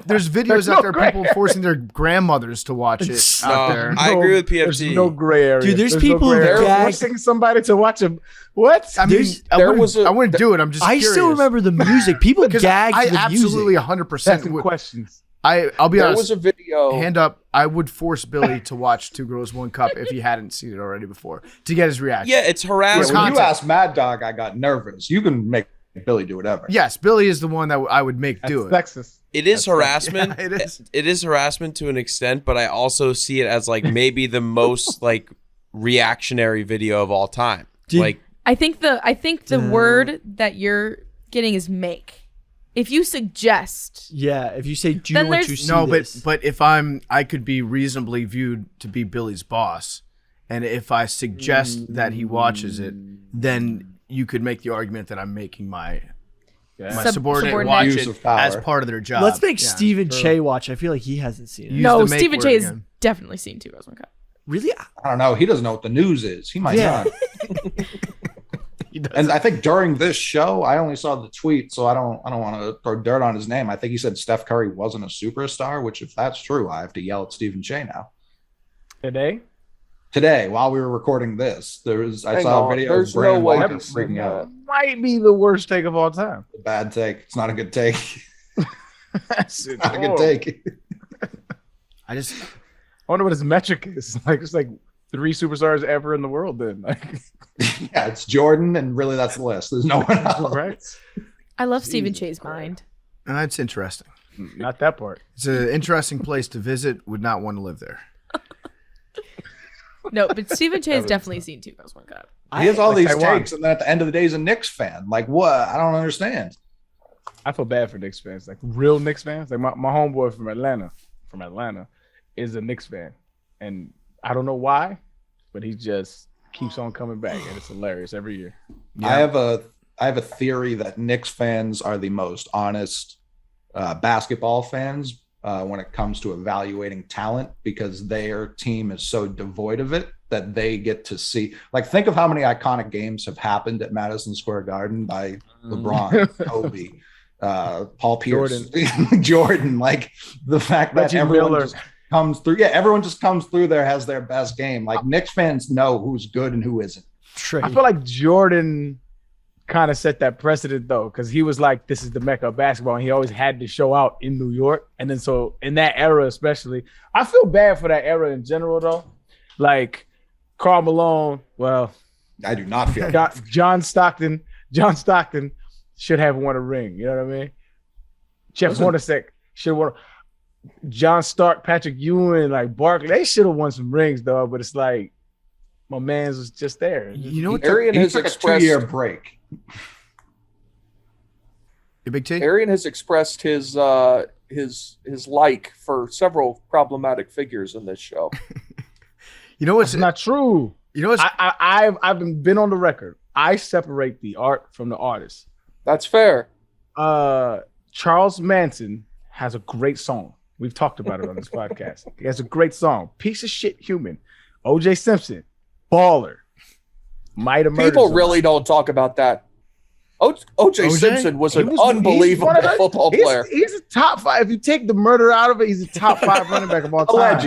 there's videos There's out no there, gray people forcing their grandmothers to watch it out there. I agree with There's PFT. no gray area. Dude, there's no people gray who area. gag- Forcing somebody to watch a what? I mean, There's- I wouldn't do it. I'm just I curious. still remember the music. People because gag I to the absolutely music. 100% Asking would. questions. I'll be There honest. was a video. Hand up, I would force Billy to watch Two Girls One Cup if he hadn't seen it already before to get his reaction. Yeah, it's Yeah, harassment. when you content. asked Mad Dog, I got nervous. You can make Billy do whatever. Yes, Billy is the one that I would make do it. Sexist. It is harassment. Yeah, it is. It is harassment to an extent, but I also see it as like maybe the most like reactionary video of all time. Did- Like I think the word that you're getting is make. If you suggest, Yeah, if you say, do you Then want to there's- see No, this? but if I could be reasonably viewed to be Billy's boss, and if I suggest that he watches it, then you could make the argument that I'm making my subordinate subordinate. watch Use it of power. as part of their job. Let's make Yeah. Stephen Che watch. I feel like he hasn't seen it. Use no, the make Stephen word Che has again. definitely seen Two Girls One Cup. Really? I don't know. He doesn't know what the news is. He might Yeah. not. And I think during this show, I only saw the tweet, so I don't want to throw dirt on his name. I think he said Steph Curry wasn't a superstar, which if that's true, I have to yell at Stephen Che now. Today, while we were recording this, I Hang saw on, a video there's of Brandon no way Marcus to bring freaking out. Might be the worst take of all time. A bad take. It's not a good take. That's Not a good take. I just I wonder what his metric is. Like it's like 3 superstars ever in the world. Then, like, Yeah, it's Jordan, and really that's the list. There's no one else. right? I love Stephen Che's mind. it's interesting. Not that part. It's an interesting place to visit. Would not want to live there. No, but Stephen Che has definitely seen Two Girls One Cup. He has all like these Taiwan. takes, and then at the end of the day, he's a Knicks fan. Like, what? I don't understand. I feel bad for Knicks fans, like real Knicks fans. Like my homeboy from Atlanta, is a Knicks fan, and I don't know why, but he just keeps on coming back, and it's hilarious every year. Yeah. I have a theory that Knicks fans are the most honest basketball fans when it comes to evaluating talent, because their team is so devoid of it that they get to see. Like, think of how many iconic games have happened at Madison Square Garden by LeBron, Kobe, Paul Pierce, Jordan. Like, the fact that Reggie everyone Miller. just comes through. Yeah, everyone just comes through there, has their best game. Like, Knicks fans know who's good and who isn't. Trey. I feel like Jordan kind of set that precedent though, because he was like, this is the mecca of basketball, and he always had to show out in New York. And then so in that era, especially, I feel bad for that era in general though. Like Karl Malone, well, I do not feel John Stockton should have won a ring. You know what I mean? Jeff Listen. Hornacek should have won. John Stark, Patrick Ewing, like Barkley, they should have won some rings though. But it's like my man's was just there. You know what? Arian He has took a expressed 2-year break. Your Big T? Arian has expressed his like for several problematic figures in this show. You know what's It's not true. You know what's I've been on the record. I separate the art from the artist. That's fair. Charles Manson has a great song. We've talked about it on this podcast. He has a great song. Piece of shit human. OJ Simpson, baller. Might have murdered People somebody. really don't talk about that. OJ Simpson was an unbelievable football player. He's a top 5. If you take the murder out of it, he's a top 5 running back of all time.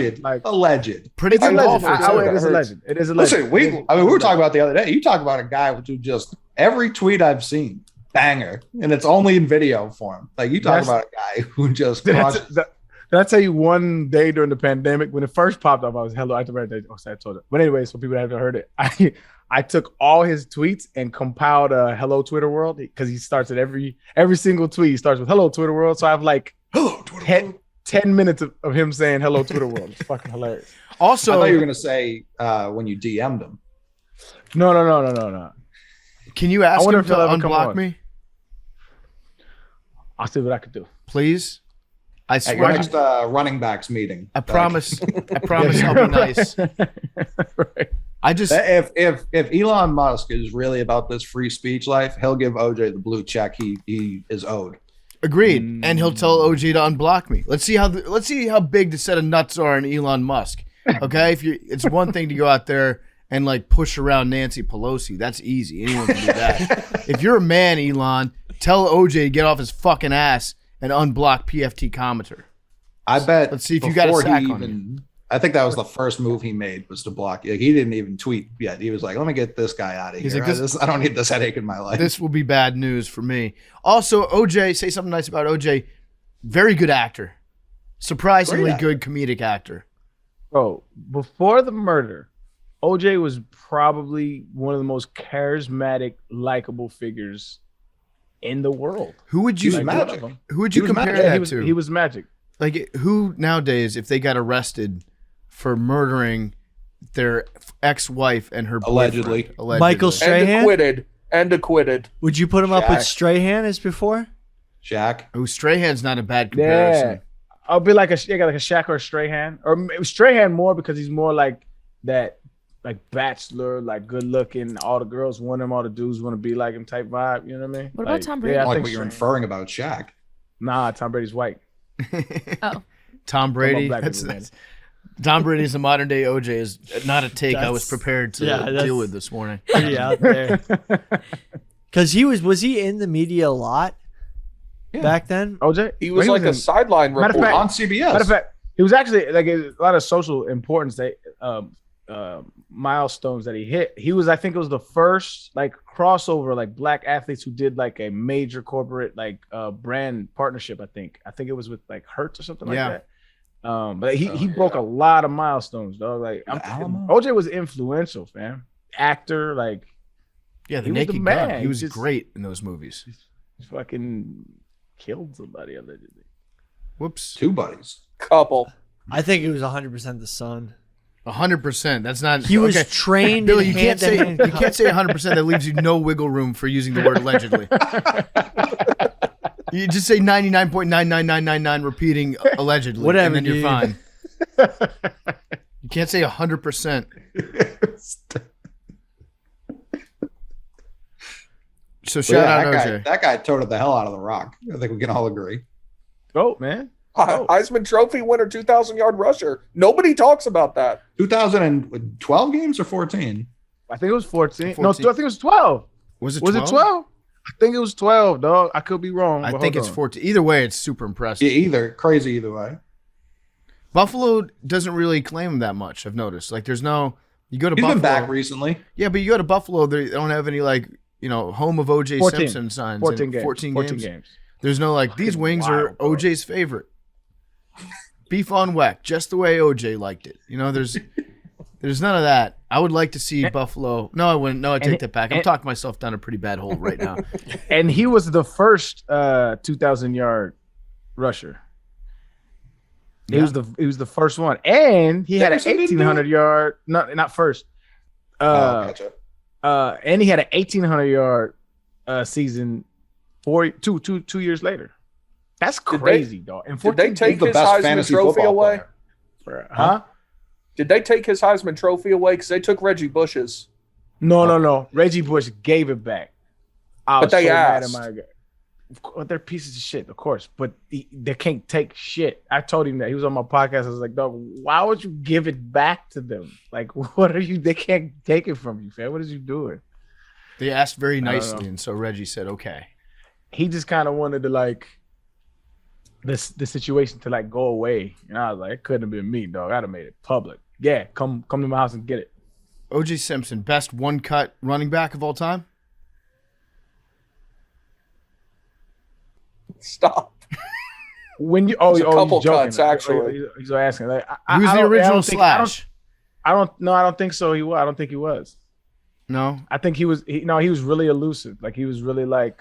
Alleged. Pretty good golfer. It is a legend. It is a legend. Listen, we were talking about the other day. You talk about a guy who just every tweet I've seen, banger, and it's only in video form. Like you talk about a guy who just crushes. Did I tell you one day during the pandemic when it first popped up, I was hello. I told it. But anyway, so people haven't heard it. I took all his tweets and compiled a hello Twitter world because he starts at every single tweet. He starts with hello Twitter world. So I have like hello Twitter world. 10 minutes of him saying hello Twitter world. It's fucking hilarious. Also, I thought you were gonna say when you DM'd him. No. Can you ask him to unblock me? I'll see what I could do. Please. I At swear. your next running backs meeting. I promise I'll be nice. Right. I just if Elon Musk is really about this free speech life, he'll give OJ the blue check he is owed. agreed, and he'll tell OG to unblock me. Let's see how big the set of nuts are in Elon Musk. Okay, it's one thing to go out there and like push around Nancy Pelosi. That's easy. Anyone can do that. If you're a man, Elon, tell OJ to get off his fucking ass and unblock PFT commenter. I bet. Let's see if you got a sack on you. I think that was the first move he made was to block. Like, he didn't even tweet yet. He was like, "Let me get this guy out of here. Like, I don't need this headache in my life. This will be bad news for me." Also, OJ, say something nice about OJ. Very good actor. Surprisingly good comedic actor. Bro, before the murder, OJ was probably one of the most charismatic, likable figures in the world. Who would you compare that to? He was magic. Like, who nowadays, if they got arrested for murdering their ex-wife and her Allegedly. boyfriend, Michael Strahan? And acquitted. Would you put him up with Strahan as before? Shaq. Oh, Strahan's not a bad comparison. Yeah. I'll be like a Shaq or a Strahan. Or Strahan more because he's more like that, like bachelor, like good looking. All the girls want him, all the dudes want to be like him type vibe. You know what I mean? What about Tom Brady? I I like think what you're Strahan. inferring about Shaq. Nah, Tom Brady's white. Oh, Tom Brady. Black That's, people, that's, Tom Brady is the modern day OJ. Is not a take I was prepared to deal with this morning. Pretty out there. Because was he in the media a lot back then? OJ? He was like a sideline Matter of reporter fact- On CBS. Matter of fact, he was actually like a lot of social importance that milestones that he hit. He was, I think it was the first like crossover, like black athletes who did like a major corporate like brand partnership. I think it was with like Hertz or something like that. But he broke a lot of milestones, dog. Like OJ was influential, fam. Actor, like Yeah, the he was Naked the Gun. man. He was Just- great in those movies. fucking killed somebody allegedly. Whoops. Two buddies. couple. I think it was 100% the son. 100%. That's not. He was trained. Billy, in you can't say hand-to-hand you can't say 100%. That leaves you no wiggle room for using the word allegedly. You just say 99.99999 repeating allegedly, Whatever, and then you're dude. fine. You can't say 100%. So shout out OJ. That guy toted the hell out of the rock. I think we can all agree. Go, man. Heisman Trophy winner, 2,000-yard rusher. Nobody talks about that. 2012 games or 14? I think it was 14. 14. No, I think it was 12. Was it 12? Was it 12? I think it was 12, dog. I could be wrong. I but think hold it's on. 14. Either way, it's super impressive. Yeah, crazy either way. Buffalo doesn't really claim him that much, I've noticed. Like, there's no. You go to He's Buffalo. been back recently. Yeah, but you go to Buffalo, they don't have any, like, home of OJ 14. Simpson signs. 14 in games. 14 14 games. games. There's no, like, these wings are wild, bro. OJ's favorite. Beef on whack, just the way OJ liked it. There's none of that. I would like to see Buffalo. No, I wouldn't. No, I take that back. I'm talking myself down a pretty bad hole right now. And he was the first 2,000-yard rusher. He was the first one, and he had an Jefferson didn't do it? 1,800-yard. Not first. Gotcha. And he had an 1,800-yard season 2 years later. That's crazy, dog. And Did they 14 take the his best Heisman fantasy Trophy football away? player. Huh? Did they take his Heisman Trophy away? Because they took Reggie Bush's. No. Reggie Bush gave it back. I But was they so mad asked. at my guy. Well, they're pieces of shit, of course, but they can't take shit. I told him that. He was on my podcast. I was like, dog, why would you give it back to them? Like, what are you? They can't take it from you, fam. What is you doing? They asked very don't nicely, know. and so Reggie said, "Okay." He just kind of wanted to like the situation to like go away, and I was like, it couldn't have been me, dog. I'd have made it public. Yeah, come to my house and get it. O.J. Simpson, best one-cut running back of all time. Stop. When you There's a couple he's joking. cuts, actually. He's asking. Like, He was the original Slash. I don't think so. I don't think he was. No, I think he was. He was really elusive. Like he was really like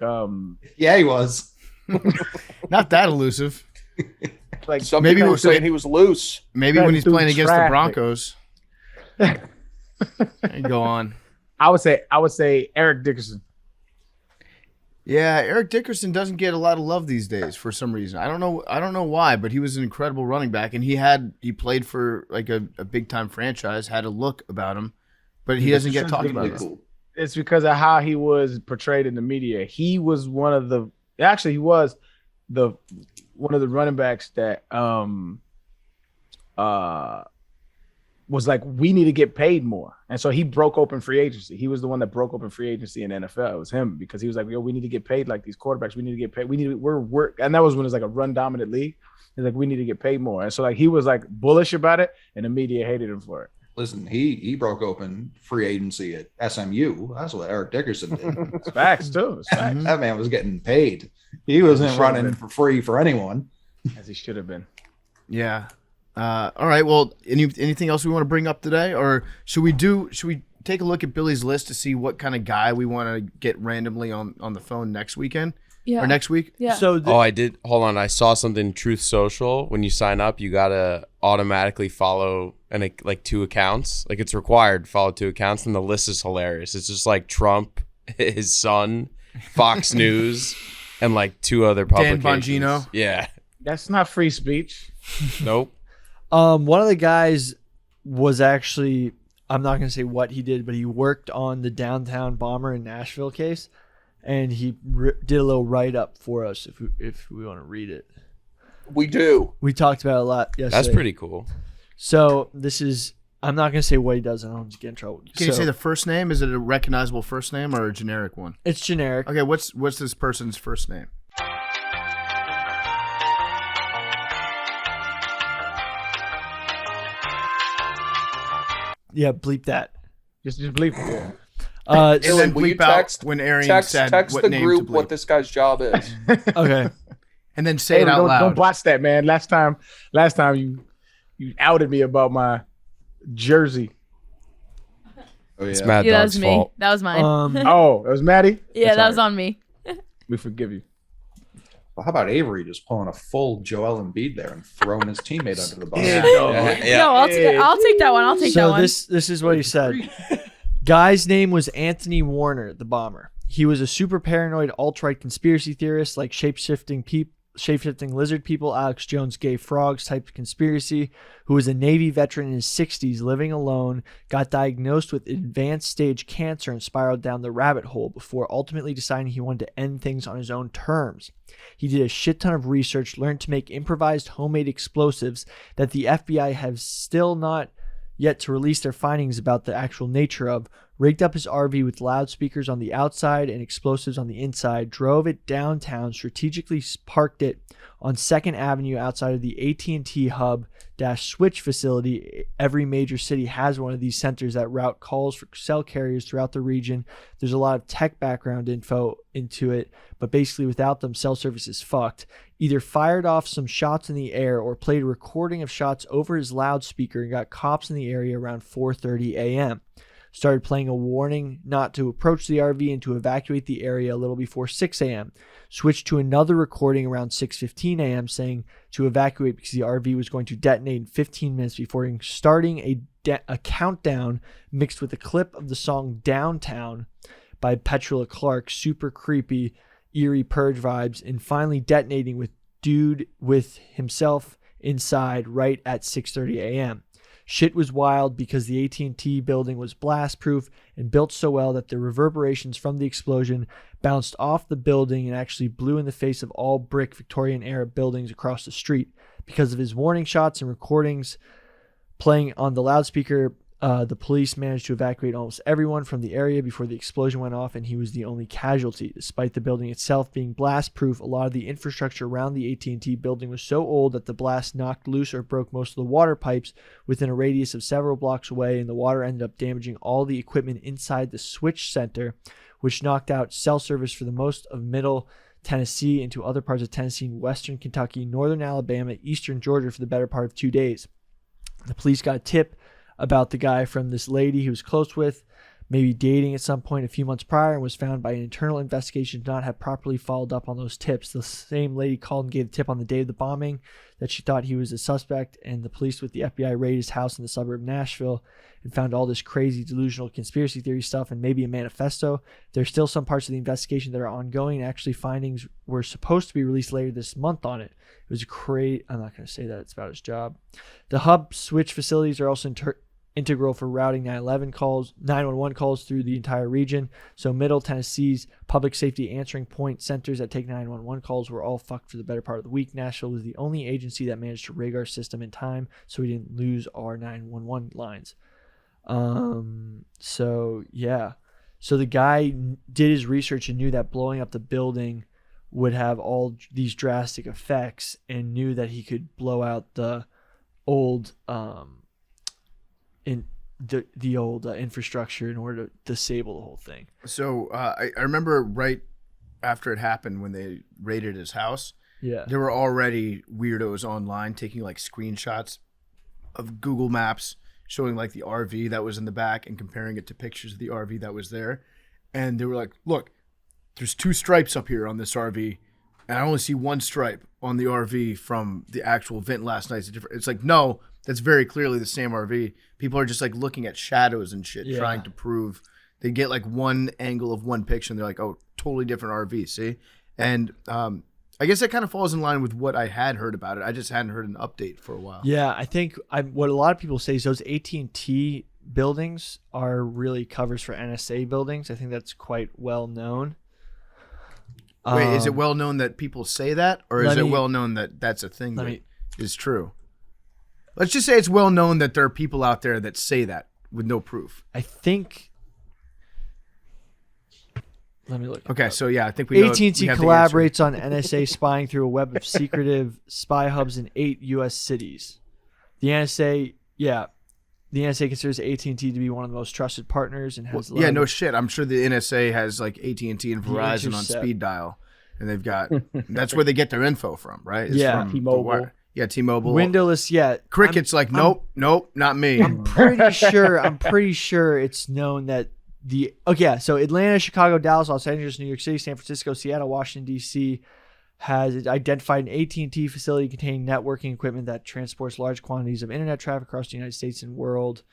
Yeah, he was. not that elusive. like Some Maybe people it were was- saying he was loose. Maybe That when he's dude playing against the traffic. Broncos. Go on. I would say Eric Dickerson. Yeah, Eric Dickerson doesn't get a lot of love these days for some reason. I don't know why, but he was an incredible running back, and he played for like a big time franchise, had a look about him, but he doesn't get talked about. Really enough. cool. It's because of how he was portrayed in the media. He was he was one of the running backs that was like, we need to get paid more. And so he broke open free agency. He was the one that broke open free agency in the NFL. It was him, because he was like, yo, we need to get paid like these quarterbacks. We need to get paid. We're and that was when it was like a run dominant league. He's like, we need to get paid more. And so like he was like bullish about it, and the media hated him for it. Listen, he broke open free agency at SMU. That's what Eric Dickerson did. It's facts too. It's facts. That man was getting paid. He wasn't Sure, running man. for free for anyone. As he should have been. Yeah. All right. Well, anything else we want to bring up today, or should we take a look at Billy's list to see what kind of guy we want to get randomly on the phone next weekend Yeah. or next week? Yeah. So I did. Hold on. I saw something. Truth Social. When you sign up, you gotta automatically follow like 2 accounts. Like it's required to follow 2 accounts, and the list is hilarious. It's just like Trump, his son, Fox News, and like 2 other Dan publications. Bongino. Yeah. That's not free speech. Nope. one of the guys was actually, I'm not going to say what he did, but he worked on the downtown bomber in Nashville case, and he did a little write-up for us if we want to read it. We do. We talked about it a lot yesterday. That's pretty cool. So this is, I'm not going to say what he does. I don't get in trouble. Can you say the first name? Is it a recognizable first name or a generic one? It's generic. Okay, what's this person's first name? Yeah, bleep that. Just bleep it. Yeah. And Dylan, then will you bleep out text- when Arian Text said what the name group to what bleep. this guy's job is. Okay. And then say it out don't, loud. Don't botch that, man. Last time you outed me about my jersey. Oh It's yeah. Mad Yeah, that Dog's was me. fault. That was mine. Oh, it was Maddie? yeah, That's that was all on me. right. We forgive you. Well, how about Avery just pulling a full Joel Embiid there and throwing his teammate under the bus? Yeah. No, I'll take that one. I'll take that So one. this is what he said. Guy's name was Anthony Warner, the bomber. He was a super paranoid alt-right conspiracy theorist, like shape-shifting lizard people, Alex Jones gay frogs type conspiracy, who was a Navy veteran in his 60s living alone, got diagnosed with advanced stage cancer and spiraled down the rabbit hole before ultimately deciding he wanted to end things on his own terms. He did a shit ton of research, learned to make improvised homemade explosives that the FBI have still not yet to release their findings about the actual nature of, rigged up his RV with loudspeakers on the outside and explosives on the inside, drove it downtown, strategically parked it on 2nd Avenue outside of the AT&T hub-switch facility. Every major city has one of these centers that route calls for cell carriers throughout the region. There's a lot of tech background info into it, but basically without them, cell service is fucked. Either fired off some shots in the air or played a recording of shots over his loudspeaker and got cops in the area around 4:30 a.m. Started playing a warning not to approach the RV and to evacuate the area a little before 6 a.m. Switched to another recording around 6:15 a.m. saying to evacuate because the RV was going to detonate in 15 minutes before starting a countdown mixed with a clip of the song Downtown by Petula Clark, super creepy, eerie purge vibes, and finally detonating with dude with himself inside right at 6:30 a.m. Shit was wild because the AT&T building was blast-proof and built so well that the reverberations from the explosion bounced off the building and actually blew in the face of all brick Victorian-era buildings across the street. Because of his warning shots and recordings playing on the loudspeaker, The police managed to evacuate almost everyone from the area before the explosion went off, and he was the only casualty. Despite the building itself being blast-proof, a lot of the infrastructure around the AT&T building was so old that the blast knocked loose or broke most of the water pipes within a radius of several blocks away, and the water ended up damaging all the equipment inside the switch center, which knocked out cell service for the most of Middle Tennessee into other parts of Tennessee, western Kentucky, northern Alabama, eastern Georgia for the better part of 2 days. The police got a tip about the guy from this lady he was close with, maybe dating at some point a few months prior, and was found by an internal investigation to not have properly followed up on those tips. The same lady called and gave a tip on the day of the bombing that she thought he was a suspect, and the police with the FBI raided his house in the suburb of Nashville and found all this crazy delusional conspiracy theory stuff and maybe a manifesto. There's still some parts of the investigation that are ongoing. Actually, findings were supposed to be released later this month on it. It was I'm not going to say that. It's about his job. The hub switch facilities are also integral for routing 911 calls through the entire region. So Middle Tennessee's public safety answering point centers that take 911 calls were all fucked for the better part of the week. Nashville was the only agency that managed to rig our system in time so we didn't lose our 911 lines. So yeah. So the guy did his research and knew that blowing up the building would have all these drastic effects, and knew that he could blow out the old the old infrastructure in order to disable the whole thing. So I remember right after it happened, when they raided his house, there were already weirdos online taking like screenshots of Google Maps showing like the RV that was in the back and comparing it to pictures of the RV that was there. And they were like, look, there's 2 stripes up here on this RV, and I only see 1 stripe on the RV from the actual event last night. It's like, no, that's very clearly the same RV. People are just like looking at shadows and shit, trying to prove. They get like one angle of one picture, and they're like, oh, totally different RV, see? And I guess that kind of falls in line with what I had heard about it. I just hadn't heard an update for a while. Yeah, I think what a lot of people say is those AT&T buildings are really covers for NSA buildings. I think that's quite well known. Wait, is it well known that people say that, or is it well known that that's a thing that is true? Let's just say it's well known that there are people out there that say that with no proof. I think. Let me look. Okay, so yeah, I think we know. AT&T collaborates on NSA spying through a web of secretive spy hubs in 8 U.S. cities. The NSA considers AT&T to be one of the most trusted partners and has. No shit. I'm sure the NSA has like AT&T and Verizon on speed dial, and they've got. That's where they get their info from, right? It's from T-Mobile. T-Mobile. Windowless, Cricket's nope, not me. I'm pretty sure it's known that so Atlanta, Chicago, Dallas, Los Angeles, New York City, San Francisco, Seattle, Washington, D.C. has identified an AT&T facility containing networking equipment that transports large quantities of internet traffic across the United States and world,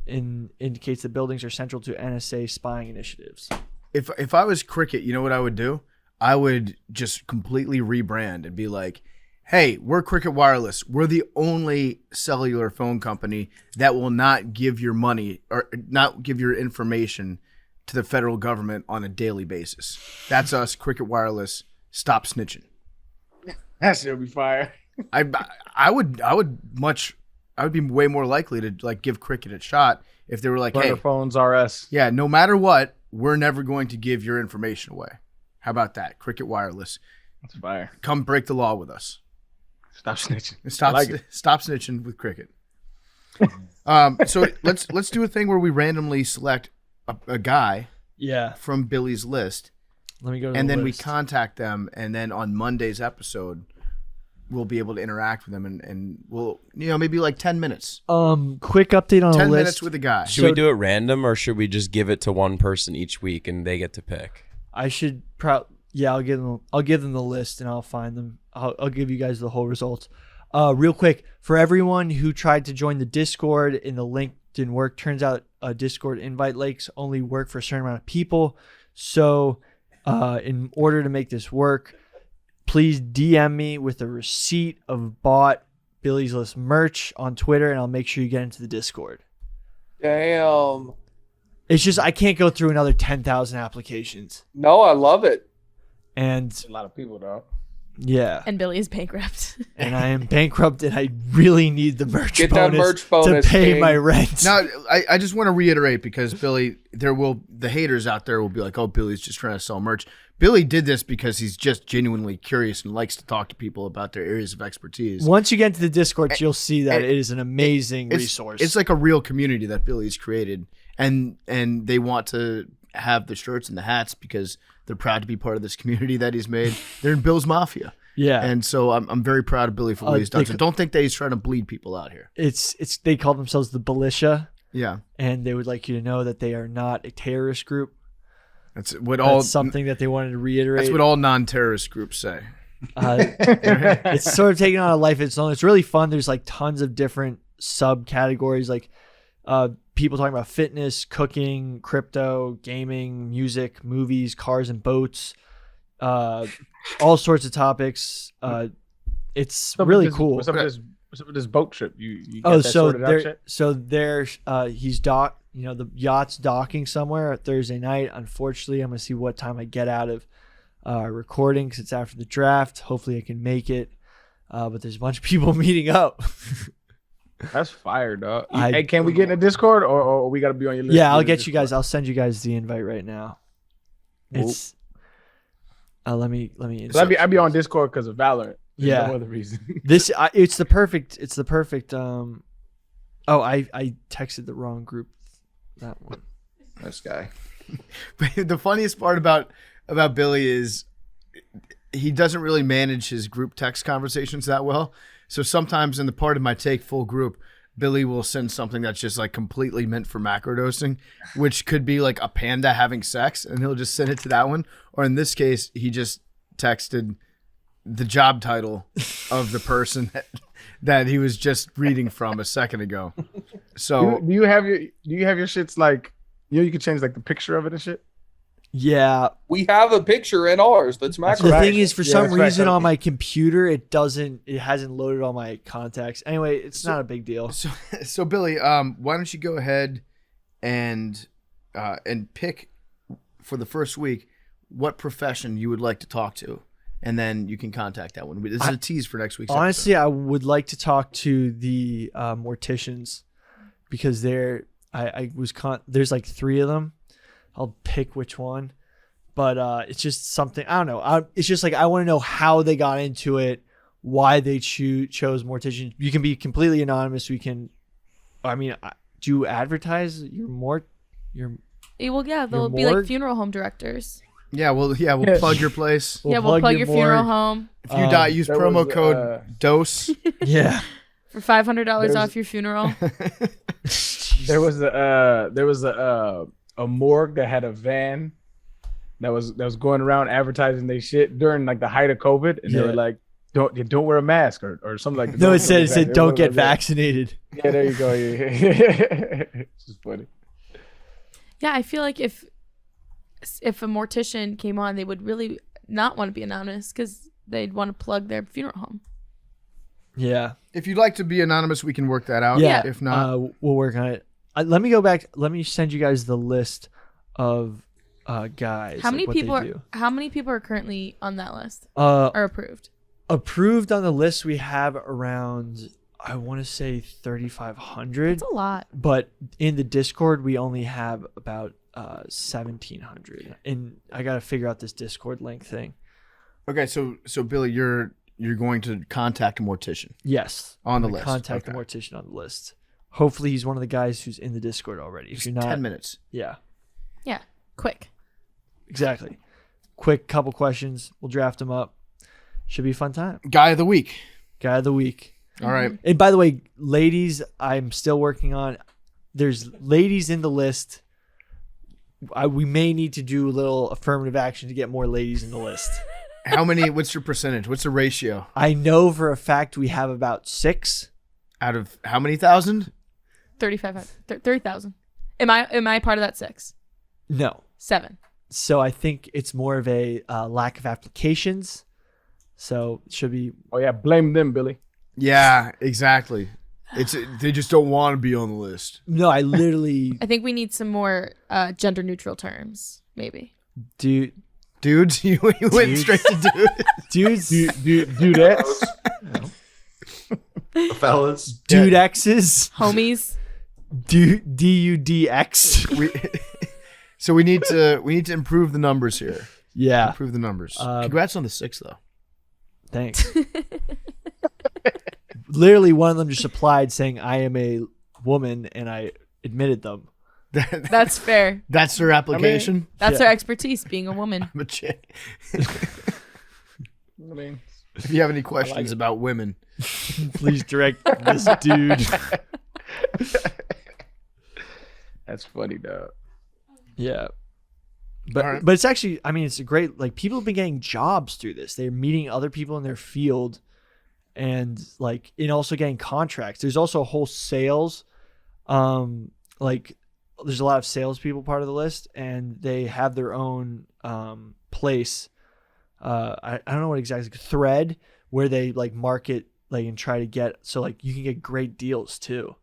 and indicates the buildings are central to NSA spying initiatives. If I was Cricket, you know what I would do? I would just completely rebrand and be like, hey, we're Cricket Wireless. We're the only cellular phone company that will not give your money or not give your information to the federal government on a daily basis. That's us, Cricket Wireless. Stop snitching. That should be fire. I would be way more likely to like give Cricket a shot if they were like, hey, phones RS. Yeah, no matter what, we're never going to give your information away. How about that, Cricket Wireless? That's fire. Come break the law with us. Stop snitching. Stop snitching with Cricket. So let's do a thing where we randomly select a guy from Billy's list. Let me go to and the then list. We contact them, and then on Monday's episode we'll be able to interact with them, and we'll maybe like 10 minutes. Quick update on 10 a list. minutes with a guy. Should we do it random, or should we just give it to one person each week and they get to pick? I should I'll give them the list and I'll find them. I'll give you guys the whole results. Real quick, for everyone who tried to join the Discord and the link didn't work, turns out Discord invite links only work for a certain amount of people. So in order to make this work, please DM me with a receipt of bought Billy's List merch on Twitter, and I'll make sure you get into the Discord. Damn. It's just I can't go through another 10,000 applications. No, I love it. And It's a lot of people, though. Yeah. And Billy is bankrupt. And I am bankrupt, and I really need the merch Get that bonus, merch bonus, to pay King. my rent. Now, I just want to reiterate, because Billy, the haters out there will be like, oh, Billy's just trying to sell merch. Billy did this because he's just genuinely curious and likes to talk to people about their areas of expertise. Once you get into the Discord, you'll see that and it is an amazing It's- resource. It's like a real community that Billy's created, and they want to have the shirts and the hats because they're proud to be part of this community that he's made. They're in Bill's Mafia. yeah. And so I'm very proud of Billy for what he's done. they So could- don't think that he's trying to bleed people out here. it's they call themselves the Militia, Yeah, and they would like you to know that they are not a terrorist group. that's what Something that they wanted to reiterate. That's what all non-terrorist groups say. It's sort of taking on a life of its own. It's really fun. There's like tons of different subcategories, like people talking about fitness, cooking, crypto, gaming, music, movies, cars and boats, all sorts of topics. It's really cool. What's up with this boat trip? You got Oh, that so sorted out there, yet? so there, he's the yacht's docking somewhere Thursday night. Unfortunately, I'm gonna see what time I get out of recording because it's after the draft. Hopefully, I can make it. But there's a bunch of people meeting up. That's fire, dog. I- Hey, can we get in a Discord or we gotta be on your list? Yeah, I'll for the get you guys. Discord? I'll send you guys the invite right now. Whoop. It's let me. 'Cause I'd be on Discord because of Valorant. There's Yeah. no other reason. It's the perfect. Oh, I texted the wrong group. That one. This guy. But the funniest part about Billy is he doesn't really manage his group text conversations that well. So sometimes in the part of my take full group, Billy will send something that's just like completely meant for macrodosing, which could be like a panda having sex, and he'll just send it to that one. Or in this case, he just texted the job title of the person that he was just reading from a second ago. So Do you have your shits like you can change like the picture of it and shit? Yeah. We have a picture in ours that's macro. The thing is, for Yeah, some that's right. reason on my computer, it hasn't loaded all my contacts. Anyway, it's not a big deal. So Billy, why don't you go ahead and pick for the first week what profession you would like to talk to, and then you can contact that one. This is a tease for next week's Honestly, I would like to talk to the morticians because there's like 3 of them. I'll pick which one, but it's just something I don't know. It's just like I want to know how they got into it, why they chose mortician. You can be completely anonymous. Do you advertise your Well, yeah, they'll Your be like morgue? funeral home directors. we'll plug your place. We'll plug your funeral morgue. home If you die, use there promo was, code DOSE. Yeah. for $500 There's- off your funeral. There was a morgue that had a van that was going around advertising they shit during like the height of COVID, and they Yeah. were like, "Don't wear a mask" or something like that. No, it said It don't was get like that. vaccinated. Yeah, there you go. Yeah. It's just funny. Yeah, I feel like if a mortician came on, they would really not want to be anonymous because they'd want to plug their funeral home. Yeah. If you'd like to be anonymous, we can work that out. Yeah. If not, we'll work on it. Let me go back. Let me send you guys the list of guys. How many like, what they people are do. how many people are currently on that list or approved? approved on the list? We have around, I want to say 3,500. That's a lot. But in the Discord, we only have about 1,700. And I got to figure out this Discord link thing. okay. So Billy, you're going to contact a mortician. Yes. On the I'm gonna list, Contact okay. the mortician on the list. Hopefully, he's one of the guys who's in the Discord already. If Just you're not, 10 minutes. yeah, Yeah, quick. exactly. Quick couple questions. We'll draft them up. Should be a fun time. Guy of the week. Guy of the week. All right. And by the way, ladies, I'm still working on. There's ladies in the list. We may need to do a little affirmative action to get more ladies in the list. How many? What's your percentage? What's the ratio I know for a fact we have about 6. out of how many thousand? 30,000. Am I part of that 6? No. 7. So I think it's more of a lack of applications. So it should be. Oh yeah, blame them, Billy. Yeah, exactly. They just don't want to be on the list. No, I literally I think we need some more gender neutral terms, maybe. do. Dudes, you went straight to dudes. Dudes, Dudettes. Fellas. dude X's, Homies. DUDX. So we need to improve the numbers here. Yeah. Improve the numbers. Congrats on the 6 though. Thanks. Literally, one of them just applied saying, I am a woman, and I admitted them. That's fair. That's their application. That's Yeah. her expertise, being a woman. I'm a chick. I mean, If you have any questions about women, Please direct this dude. that's funny, dog. Yeah. But All right. but it's actually, I mean, it's a great, like, people have been getting jobs through this. They're meeting other people in their field and like, and also getting contracts. There's also a whole sales, like there's a lot of salespeople part of the list, and they have their own place. I don't know what exactly, thread where they like market like and try to get, so like you can get great deals too.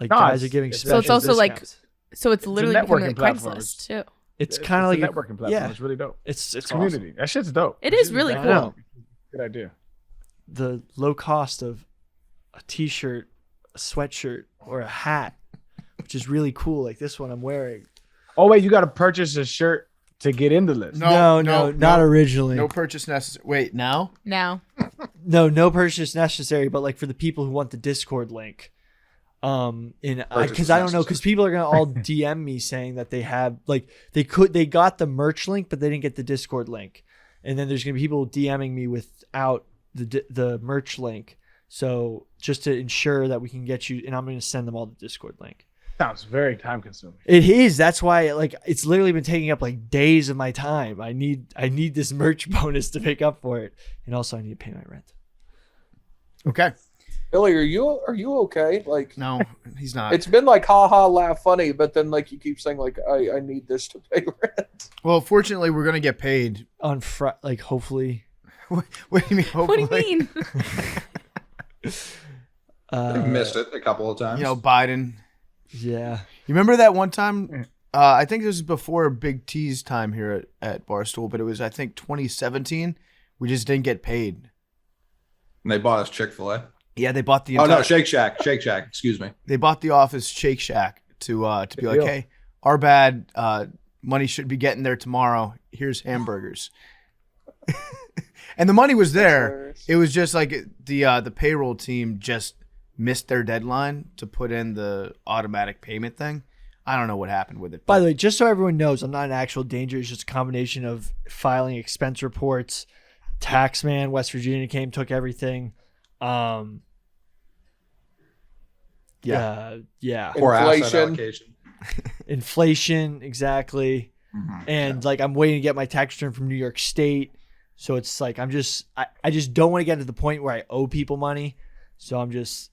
Like guys are giving it's- special So it's also like- discounts. So it's a literally becoming a networking platform. Craigslist too. It's kind of like a networking platform. yeah. It's really dope. It's It's awesome. community. That shit's dope. It That is shit really dope. cool. Good idea. The low cost of a t-shirt, a sweatshirt, or a hat, which is really cool. Like this one I'm wearing. Oh wait, you got to purchase a shirt to get in the list. No, Not originally. no purchase necessary. Wait, now? Now. No purchase necessary. But like for the people who want the Discord link, because I don't know, because people are gonna all DM me saying that they have like they got the merch link, but they didn't get the Discord link, and then there's gonna be people DMing me without the merch link. So just to ensure that we can get you, and I'm gonna send them all the Discord link. Sounds very time consuming. It is. That's why, like, it's literally been taking up like days of my time. I need this merch bonus to make up for it, and also I need to pay my rent. Okay. Billy, are you okay? Like, No, he's not. it's been like ha ha laugh funny, but then like you keep saying like I need this to pay rent. Well, fortunately, we're gonna get paid. On like hopefully. What do you mean? Hopefully? What do you mean? I've missed it a couple of times. You know, Biden. Yeah. You remember that one time? I think this was before Big T's time here at Barstool, but it was, I think, 2017. We just didn't get paid. And they bought us Chick-fil-A. Yeah, they bought the Oh entire, no, Shake Shack. Excuse me. they bought the office Shake Shack to be like, deal. hey, our bad. Money should be getting there tomorrow. Here's hamburgers. And the money was there. It was just like the payroll team just missed their deadline to put in the automatic payment thing. I don't know what happened with it. By the way, just so everyone knows, I'm not in actual danger. It's just a combination of filing expense reports. Taxman, West Virginia came, took everything. Yeah. Poor asset Inflation. allocation. Inflation, exactly. And like I'm waiting to get my tax return from New York State. So it's like I just don't want to get to the point where I owe people money. So I'm just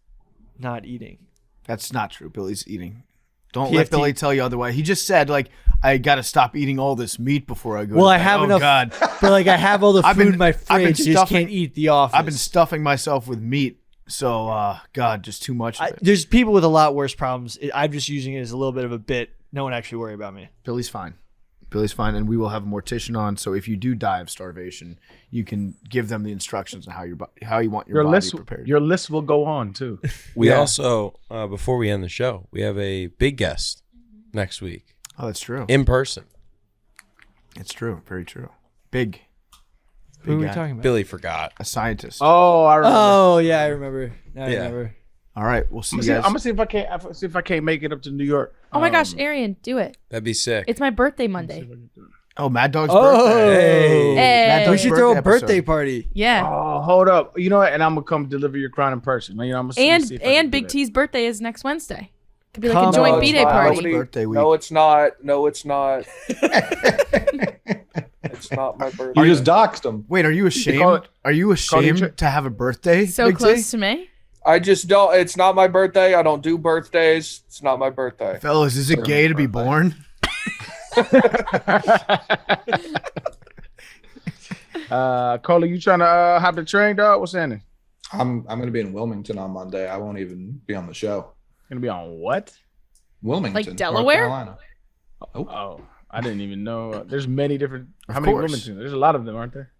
not eating. That's not true. Billy's eating. Don't PFT. let Billy tell you otherwise. He just said, like, I got to stop eating all this meat before I go Well, to I bed. have Oh, enough, God. but like I have all the I've food been- in my I've been fridge. I just stuffing- can't eat the office. I've been stuffing myself with meat. So, God, just too much of it. There's people with a lot worse problems. I'm just using it as a little bit of a bit. No one actually worry about me. Billy's fine. Billy's fine, and we will have a mortician on. So if you do die of starvation, you can give them the instructions on how you want your body list, prepared. your list will go on too. We Yeah. also, before we end the show, we have a big guest next week Oh, that's true. in person. It's true. Very true. Big. Who are we guy. talking about? Billy forgot. A scientist. Oh, I remember. Oh yeah, I remember. Now I Yeah. remember. All right. We'll see I'm you guys. gonna see if I can't make it up to New York. Oh my gosh, Arian, do it. That'd be sick. It's my birthday Monday. Oh, Mad Dog's Oh, birthday. Hey. Mad we Dog's should throw a birthday birthday episode. party. Yeah. Oh, hold up. You know what? And I'm gonna come deliver your crown in person. You know, I'm gonna see if I can And do Big that. T's birthday is next Wednesday. Could be like Come a joint on. B-Day Wow. party. Nobody- birthday week. No, it's not. No, it's not. It's not my birthday. You just doxed them. Wait, are you call ashamed? it- Are you ashamed tri- to have a birthday? So Big T? close to me. I just don't. It's not my birthday. I don't do birthdays. It's not my birthday. Fellas, is it gay to be born? Cola, you trying to hop the train, dog? What's happening? I'm gonna be in Wilmington on Monday. I won't even be on the show. Gonna be on what? Wilmington, Like North Delaware? Carolina. Oh, I didn't even know. There's many different. How Of many course. women teams? There's a lot of them, aren't there?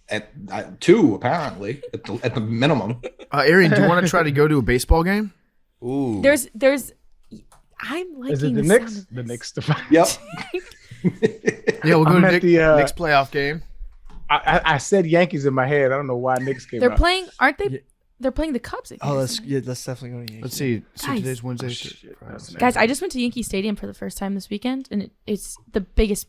At 2 apparently at the minimum. Arian, do you want to try to go to a baseball game? Ooh. There's. I'm liking Is it the sound Knicks? of The this. Knicks. Yep. Yeah, we'll go I'm to at the, Knicks playoff game. I said Yankees in my head. I don't know why Knicks came They're out. playing, aren't they? They're playing the Cubs. I think, Oh, isn't it? let's definitely go to Yankees. Let's see. So Guys. today's Wednesday. That's an Guys, I just went to Yankee Stadium for the first time this weekend, and it's the biggest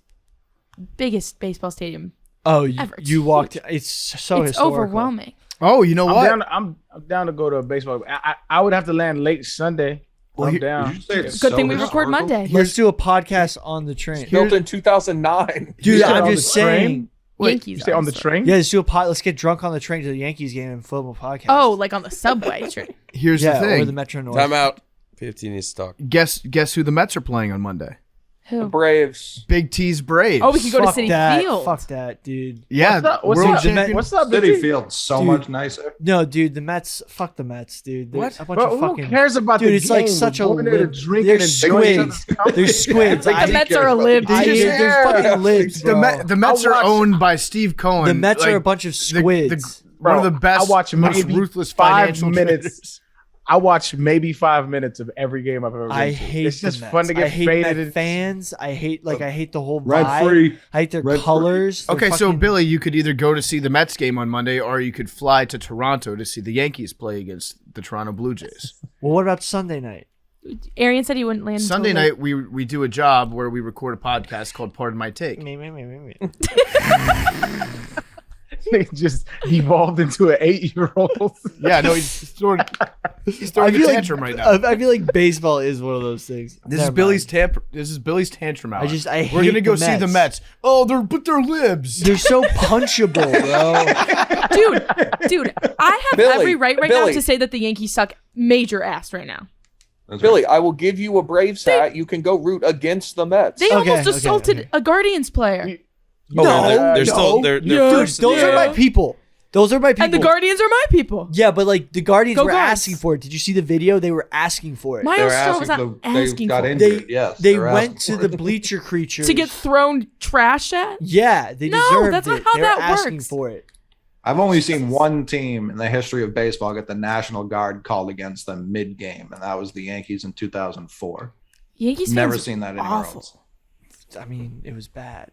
baseball stadium. Oh, Ever. you walked. It's so It's historical. overwhelming. Oh, you know what? I'm down to go to a baseball. I would have to land late Sunday. Well, I'm here- down. Did you say it's Good so thing we record historical? Monday. Let's do a podcast on the train. Built in 2009. Dude, Yeah, I'm on just the train? saying. Wait, Yankees you say are on the so- train? Yeah, let's do a pod. Let's get drunk on the train to the Yankees game and football podcast. Oh, like on the subway train. Here's yeah, the or thing. the Metro North. Time out. 15 is stuck. Guess who the Mets are playing on Monday? The Who? Braves. Big T's Braves. Oh, we can go to Fuck City that. Field. Fuck that, dude. Yeah, What's world up? champion. What's up, City City Field's so Dude. much nicer. No, dude, the Mets. Fuck the Mets, dude. They're What? A bunch Bro, of who fucking. cares about Dude, the it's like game? such We're a going there to lib. drink They're and enjoy each other's squids. company. They're squids. Like the Mets are a lib They're team. fucking libs, The, bro. the Mets I'll are watch- owned by Steve Cohen. The Mets like, are a bunch of squids. one of the Bro, best, I watch most maybe ruthless 5 financial minutes. traders. I watch maybe 5 minutes of every game I've ever been I to. hate It's just the Mets. fun to get I hate faded. Met fans. I hate the whole Red vibe. free. I hate their Red colors. They're Okay, so fucking- Billy, you could either go to see the Mets game on Monday, or you could fly to Toronto to see the Yankees play against the Toronto Blue Jays. Well, what about Sunday night? Arian said he wouldn't land. Sunday until night, we do a job where we record a podcast called Pardon My Take. It just evolved into an 8-year-old. Yeah, no, he's throwing a tantrum right now. I feel like baseball is one of those things. This is Billy's tantrum hour. I hate We're gonna go the see the Mets. Oh, they're libs. They're so punchable, bro. dude, I have Billy, every right now Billy. to say that the Yankees suck major ass right now. That's Billy, I will give you a Braves hat. You can go root against the Mets. They Okay, almost okay, assaulted okay. a Guardians player, Oh, they're still no. they're Dude, first. those are my people. Those are my people. and the Guardians are my people. Yeah, but like the Guardians Go were Guards. asking for it. Did you see the video? They were asking for it. They were Miles Straw was asking not for- they asking got for it. injured. Yes, they they were went asking to for the it. bleacher creatures to get thrown trash at. Yeah, they No, deserved that's not it. how they were that asking works. for it. I've only seen one team in the history of baseball get the National Guard called against them mid-game, and that was the Yankees in 2004. Yankees Never fans seen that anywhere awful. else. I mean, it was bad.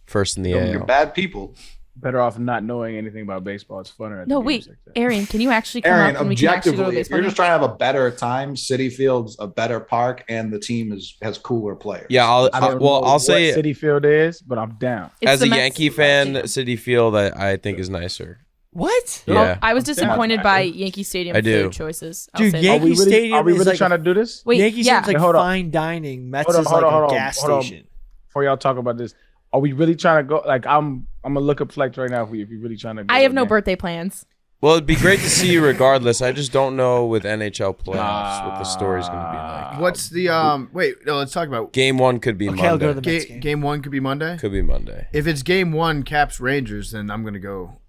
First in the You're AL. bad people. Better off not knowing anything about baseball. It's funner. At No, the wait, games like that. Arian, can you actually come Arian, up and we can actually go to a objectively, if baseball you're game? just trying to have a better time, City Field's a better park, and the team has cooler players. Yeah, I don't know I'll what say City Field is, but I'm down. It's as the a Mets. Yankee fan, City Field I think is nicer. What? Yeah. I was I'm down. disappointed by Yankee Stadium I do. food choices. I'll Dude, say Yankee that. Stadium Are we is really like trying to do this? Wait, Yankee yeah. Stadium's like Hold on. fine dining. Mets Hold on, is hold like on, a hold on, gas hold on. station. Before y'all talk about this, are we really trying to go? Like, I'm gonna look up flights right now if you're really trying to. Go I have to no a game. birthday plans. Well, it'd be great to see you regardless. I just don't know with NHL playoffs what the story's going to be like. What's the wait? No, let's talk about Game one could be Okay, I'll go to Monday. the Mets game. game one. Could be Monday. Could be Monday. If it's game one, Caps Rangers, then I'm gonna go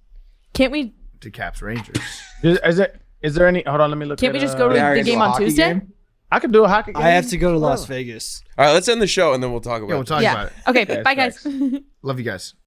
Can't we? to Caps Rangers. Is there any? Hold on, let me look. Can't at, we just go to Yeah, the Arian, game go on hockey Tuesday? game? I could do a hockey game. I have to go to Las Vegas. All right, let's end the show and then we'll talk about Yeah, we'll this. talk Yeah. about it. Okay. Yeah, bye, guys. facts. Love you guys.